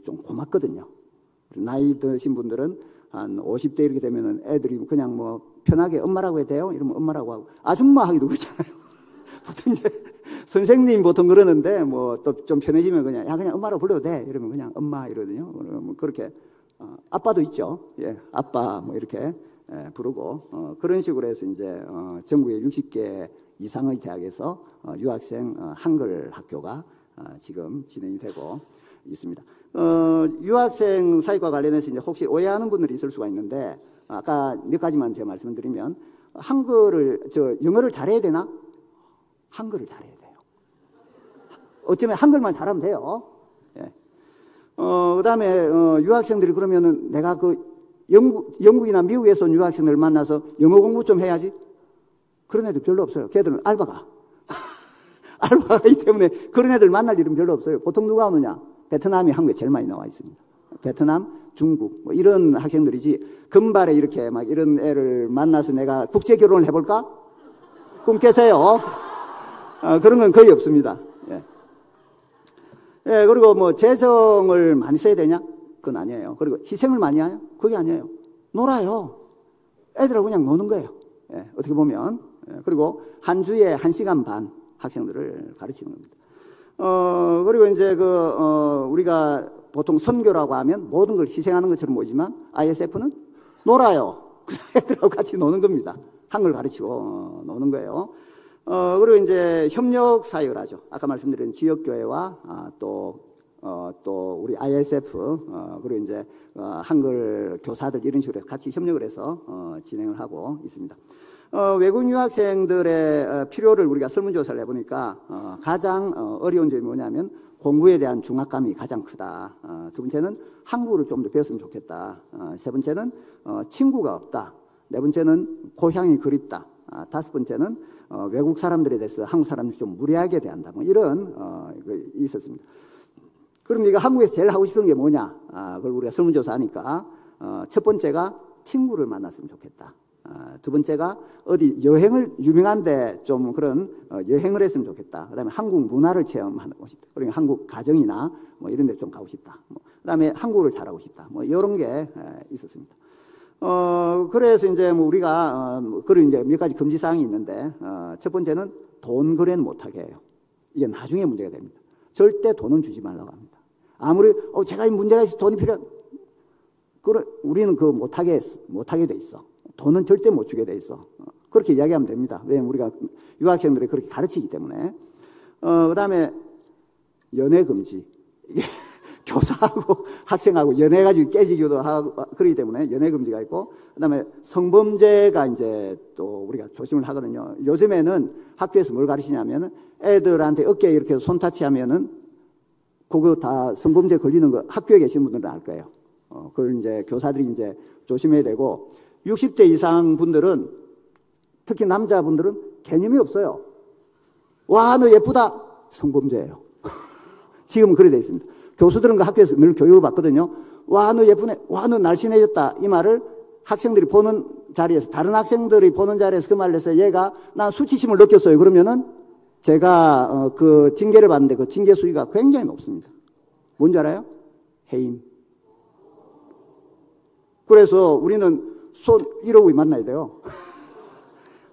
좀 고맙거든요. 나이 드신 분들은 한 50대 이렇게 되면은 애들이 그냥 뭐 편하게 엄마라고 해도 돼요? 이러면 엄마라고 하고, 아줌마 하기도 그렇잖아요. 보통 이제 선생님 보통 그러는데 뭐 또 좀 편해지면 그냥 야 그냥 엄마로 불러도 돼 이러면 그냥 엄마 이러거든요. 뭐 그렇게 아빠도 있죠. 예, 아빠 뭐 이렇게 부르고 그런 식으로 해서 이제 전국에 60개 이상의 대학에서 유학생 한글 학교가 지금 진행이 되고 있습니다. 유학생 사역과 관련해서 이제 혹시 오해하는 분들이 있을 수가 있는데 아까 몇 가지만 제가 말씀드리면 영어를 잘해야 되나? 한글을 잘해야 돼요. 어쩌면 한글만 잘하면 돼요. 예. 그다음에 유학생들이 그러면은 내가 영국이나 미국에서 온 유학생들 만나서 영어 공부 좀 해야지. 그런 애들 별로 없어요. 걔들은 알바가 알바가기 때문에 그런 애들 만날 일은 별로 없어요. 보통 누가 오느냐? 베트남이 한국에 제일 많이 나와 있습니다. 베트남, 중국 뭐 이런 학생들이지 금발에 이렇게 막 이런 애를 만나서 내가 국제 결혼을 해볼까? 꿈 깨세요. 그런 건 거의 없습니다. 예. 예, 그리고 뭐 재정을 많이 써야 되냐? 그건 아니에요. 그리고 희생을 많이 하냐? 그게 아니에요. 놀아요. 애들하고 그냥 노는 거예요. 예, 어떻게 보면. 예, 그리고 한 주에 1시간 반 학생들을 가르치는 겁니다. 그리고 이제 우리가 보통 선교라고 하면 모든 걸 희생하는 것처럼 보이지만 ISF는 놀아요. 애들하고 같이 노는 겁니다. 한글 가르치고 노는 거예요. 그리고 이제 협력 사역을 하죠. 아까 말씀드린 지역교회와 또 우리 ISF 그리고 이제 한글 교사들 이런 식으로 같이 협력을 해서 진행을 하고 있습니다. 외국 유학생들의 필요를 우리가 설문조사를 해보니까 가장 어려운 점이 뭐냐면 공부에 대한 중압감이 가장 크다. 두 번째는 한국어를 좀 더 배웠으면 좋겠다. 세 번째는 친구가 없다. 네 번째는 고향이 그립다. 다섯 번째는 외국 사람들에 대해서 한국 사람들이 좀 무례하게 대한다. 뭐 이런 있었습니다. 그럼 네가 한국에서 제일 하고 싶은 게 뭐냐? 그걸 우리가 설문조사하니까 첫 번째가 친구를 만났으면 좋겠다. 두 번째가 어디 여행을 유명한데 좀 그런 여행을 했으면 좋겠다. 그다음에 한국 문화를 체험하고 싶다. 그러니까 한국 가정이나 뭐 이런 데 좀 가고 싶다. 그다음에 한국어를 잘하고 싶다. 뭐 이런 게 있었습니다. 그래서 이제 뭐 우리가 그런 이제 몇 가지 금지 사항이 있는데 첫 번째는 돈 거래는 못하게 해요. 이게 나중에 문제가 됩니다. 절대 돈은 주지 말라고 합니다. 아무리 제가 이 문제가 있어 돈이 필요한 그래 우리는 그거 못하게 돼 있어. 돈은 절대 못 주게 돼 있어. 그렇게 이야기하면 됩니다. 왜냐면 우리가 유학생들이 그렇게 가르치기 때문에. 그다음에 연애 금지. 이게 교사하고 학생하고 연애가지고 깨지기도 하고 그러기 때문에 연애 금지가 있고, 그다음에 성범죄가 이제 또 우리가 조심을 하거든요. 요즘에는 학교에서 뭘 가르치냐면은 애들한테 어깨에 이렇게 손 타치하면은 그거 다 성범죄 걸리는 거 학교에 계신 분들은 알 거예요. 그걸 이제 교사들이 이제 조심해야 되고, 60대 이상 분들은 특히 남자분들은 개념이 없어요. 와, 너 예쁘다. 성범죄예요. 지금은 그래 돼 있습니다. 교수들은 그 학교에서 늘 교육을 받거든요. 와, 너 예쁘네. 와, 너 날씬해졌다. 이 말을 학생들이 보는 자리에서, 다른 학생들이 보는 자리에서 그 말을 해서 얘가 난 수치심을 느꼈어요. 그러면은 제가 그 징계를 받는데 그 징계 수위가 굉장히 높습니다. 뭔지 알아요? 해임. 그래서 우리는 손 이러고 만나야 돼요.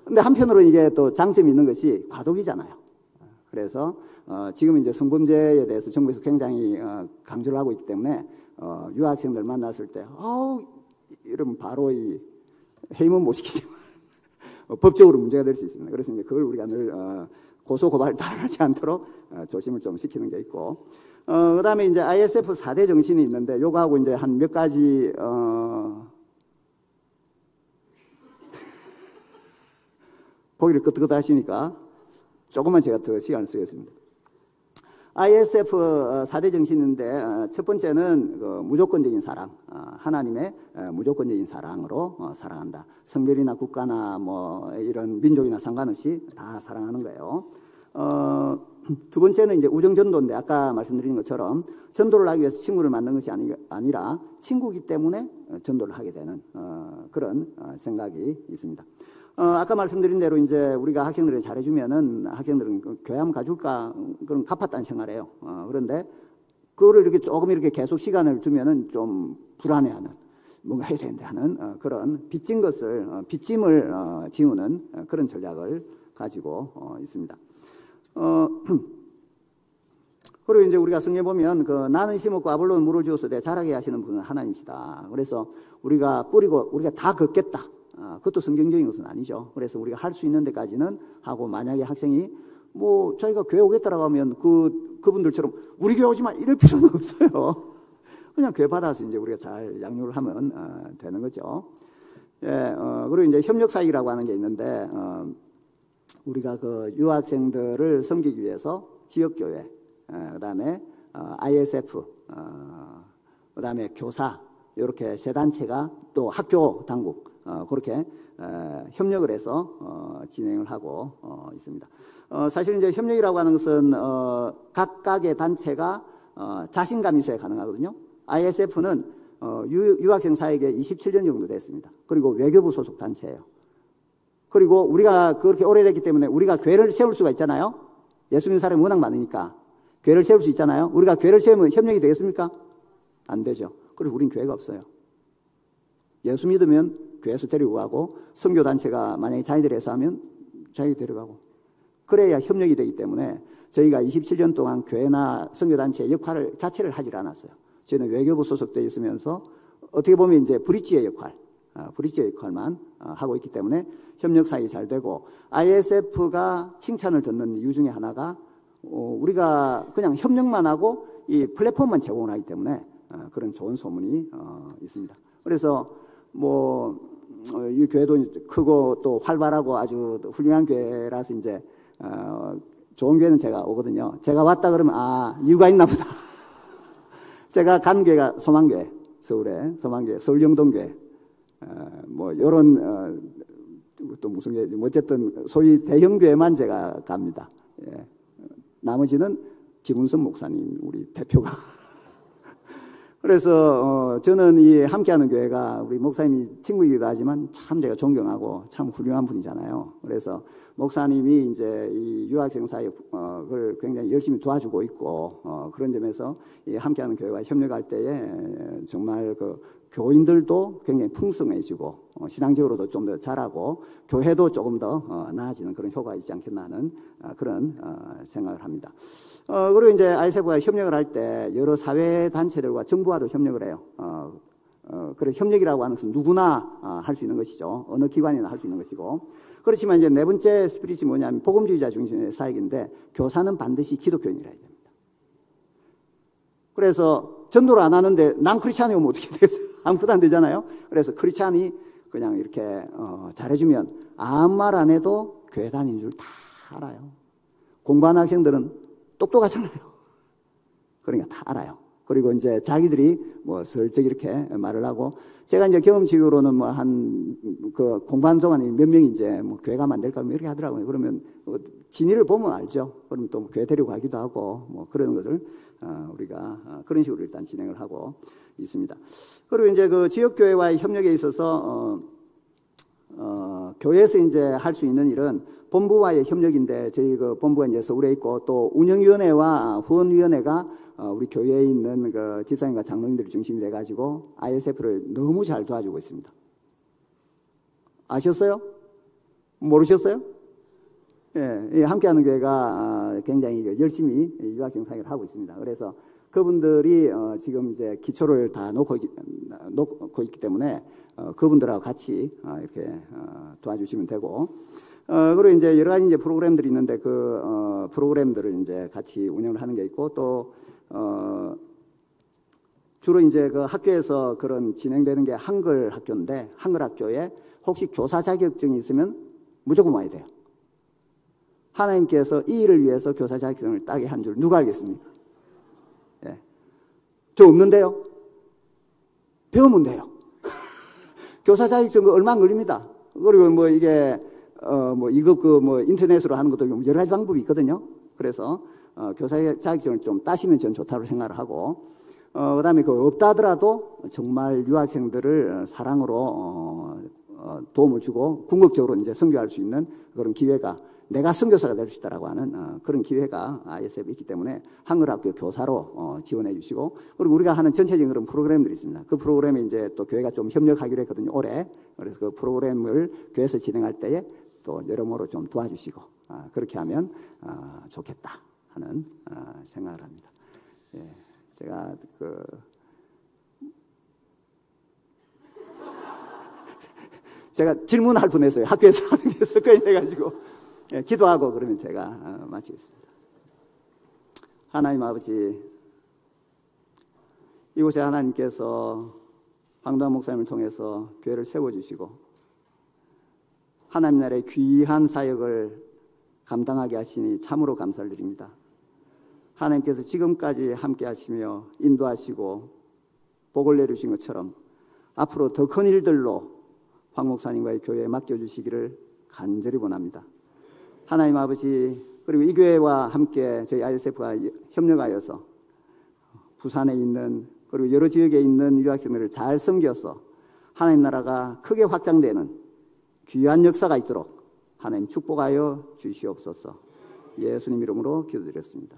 근데 한편으로 이게 또 장점이 있는 것이 과도기잖아요. 그래서 지금 이제 성범죄에 대해서 정부에서 굉장히 강조를 하고 있기 때문에 유학생들 만났을 때 이러면 바로 이 해임은 못 시키지만 법적으로 문제가 될 수 있습니다. 그래서 이제 그걸 우리가 늘 고소 고발을 당하지 않도록 조심을 좀 시키는 게 있고, 그다음에 이제 ISF 4대 정신이 있는데 요거하고 이제 한 몇 가지 고기를 끄떡끄떡 하시니까 조금만 제가 더 시간을 쓰겠습니다. ISF 4대 정신인데 첫 번째는 무조건적인 사랑, 하나님의 무조건적인 사랑으로 사랑한다. 성별이나 국가나 뭐 이런 민족이나 상관없이 다 사랑하는 거예요. 두 번째는 이제 우정전도인데 아까 말씀드린 것처럼 전도를 하기 위해서 친구를 만든 것이 아니라 친구이기 때문에 전도를 하게 되는 그런 생각이 있습니다. 아까 말씀드린 대로 이제 우리가 학생들을 잘해주면은 학생들은 교회 한번 가줄까? 그럼 갚았다는 생각을 해요. 그런데 그거를 이렇게 조금 이렇게 계속 시간을 두면은 좀 불안해하는, 뭔가 해야 되는데 하는 그런 빚짐을 지우는 그런 전략을 가지고 있습니다. 그리고 이제 우리가 성경에 보면 나는 심었고 아볼로는 물을 주어서 내 자라게 하시는 분은 하나님이시다. 그래서 우리가 뿌리고 우리가 다 걷겠다. 그것도 성경적인 것은 아니죠. 그래서 우리가 할 수 있는 데까지는 하고, 만약에 학생이 뭐 자기가 교회 오겠다라고 하면 그분들처럼 우리 교회 오지 마 이럴 필요는 없어요. 그냥 교회 받아서 이제 우리가 잘 양육을 하면 되는 거죠. 예, 그리고 이제 협력사역이라고 하는 게 있는데, 우리가 유학생들을 섬기기 위해서 지역교회, 그다음에 ISF, 그다음에 교사, 이렇게 세 단체가 또 학교 당국 그렇게 협력을 해서 진행을 하고 있습니다. 사실 이제 협력이라고 하는 것은 각각의 단체가 자신감 있어야 가능하거든요. ISF는 유학생 사역에 27년 정도 됐습니다. 그리고 외교부 소속 단체예요. 그리고 우리가 그렇게 오래됐기 때문에 우리가 교회를 세울 수가 있잖아요. 예수 믿는 사람이 워낙 많으니까 교회를 세울 수 있잖아요. 우리가 교회를 세우면 협력이 되겠습니까? 안 되죠. 그래서 우린 교회가 없어요. 예수 믿으면 교회에서 데리고 가고, 선교단체가 만약에 자기들이 해서 하면 자기들이 데려가고, 그래야 협력이 되기 때문에 저희가 27년 동안 교회나 선교단체의 역할을 자체를 하질 않았어요. 저희는 외교부 소속되어 있으면서 어떻게 보면 이제 브릿지의 역할만 하고 있기 때문에 협력사역이 잘 되고, ISF가 칭찬을 듣는 이유 중에 하나가 우리가 그냥 협력만 하고 이 플랫폼만 제공을 하기 때문에 그런 좋은 소문이 있습니다. 그래서 이 교회도 크고 또 활발하고 아주 훌륭한 교회라서 이제 좋은 교회는 제가 오거든요. 제가 왔다 그러면 이유가 있나 보다. 제가 간 교회가 소망교회, 서울에 소망교회, 서울영동교회, 요런 또 무슨 교회, 어쨌든 소위 대형교회만 제가 갑니다. 예. 나머지는 지문선 목사님, 우리 대표가. 그래서 저는 이 함께하는 교회가 우리 목사님이 친구이기도 하지만 참 제가 존경하고 참 훌륭한 분이잖아요. 그래서 목사님이 이제 이 유학생 사역을 굉장히 열심히 도와주고 있고, 그런 점에서 이 함께하는 교회와 협력할 때에 정말 교인들도 굉장히 풍성해지고, 신앙적으로도 좀 더 잘하고, 교회도 조금 더 나아지는 그런 효과가 있지 않겠나 하는 그런 생각을 합니다. 그리고 이제 ISF와 협력을 할 때 여러 사회단체들과 정부와도 협력을 해요. 그래, 협력이라고 하는 것은 누구나 할 수 있는 것이죠. 어느 기관이나 할 수 있는 것이고. 그렇지만 이제 네 번째 스피릿이 뭐냐면 복음주의자 중심의 사역인데, 교사는 반드시 기독교인이라야 됩니다. 그래서 전도를 안 하는데 난 크리스찬이 오면 어떻게 되겠어요? 아무것도 안 되잖아요. 그래서 크리스찬이 그냥 이렇게 잘해주면 아무 말 안 해도 교회 다니는 줄 다 알아요. 공부하는 학생들은 똑똑하잖아요. 그러니까 다 알아요. 그리고 이제 자기들이 슬쩍 이렇게 말을 하고, 제가 이제 경험치로는 공부하는 동안에 몇 명이 이제 교회 가면 안 될까 이렇게 하더라고요. 그러면 진위를 보면 알죠. 그러면 또 교회 데리고 가기도 하고 그런 것을 우리가 그런 식으로 일단 진행을 하고 있습니다. 그리고 이제 지역교회와의 협력에 있어서 교회에서 이제 할 수 있는 일은 본부와의 협력인데, 저희 본부가 이제 서울에 있고, 또 운영위원회와 후원위원회가 우리 교회에 있는 집사님과 장로님들이 중심이 돼가지고 ISF를 너무 잘 도와주고 있습니다. 아셨어요? 모르셨어요? 예, 함께하는 교회가 굉장히 열심히 유학생 사역을 하고 있습니다. 그래서 그분들이 지금 이제 기초를 다 놓고 있기 때문에 그분들하고 같이 이렇게 도와주시면 되고, 그리고 이제 여러 가지 이제 프로그램들이 있는데 프로그램들을 이제 같이 운영을 하는 게 있고, 또 주로 이제 학교에서 그런 진행되는 게 한글 학교인데, 한글 학교에 혹시 교사 자격증이 있으면 무조건 와야 돼요. 하나님께서 이 일을 위해서 교사 자격증을 따게 한 줄 누가 알겠습니까? 예. 저 없는데요? 배우면 돼요. 교사 자격증 얼마 안 걸립니다. 그리고 이게 이거 인터넷으로 하는 것도 여러 가지 방법이 있거든요. 그래서 교사 자격증을 좀 따시면 전 좋다고 생각을 하고, 그다음에 없다 하더라도 정말 유학생들을 사랑으로 도움을 주고 궁극적으로 이제 선교할 수 있는 그런 기회가, 내가 선교사가 될 수 있다라고 하는 그런 기회가 ISF에 있기 때문에 한글학교 교사로 지원해 주시고, 그리고 우리가 하는 전체적인 그런 프로그램들이 있습니다. 그 프로그램에 이제 또 교회가 좀 협력하기로 했거든요, 올해. 그래서 그 프로그램을 교회에서 진행할 때에 또 여러모로 좀 도와주시고, 그렇게 하면 좋겠다 하는 생각을 합니다. 예, 제가 질문할 뻔했어요. 학교에서 하는 게 습관이 돼가지고. 예, 기도하고 그러면 제가 마치겠습니다. 하나님 아버지, 이곳에 하나님께서 황도한 목사님을 통해서 교회를 세워주시고 하나님 나라의 귀한 사역을 감당하게 하시니 참으로 감사를 드립니다. 하나님께서 지금까지 함께 하시며 인도하시고 복을 내주신 것처럼 앞으로 더 큰 일들로 황 목사님과의 교회에 맡겨주시기를 간절히 원합니다. 하나님 아버지, 그리고 이 교회와 함께 저희 ISF가 협력하여서 부산에 있는 그리고 여러 지역에 있는 유학생들을 잘 섬겨서 하나님 나라가 크게 확장되는 귀한 역사가 있도록 하나님 축복하여 주시옵소서. 예수님 이름으로 기도드렸습니다.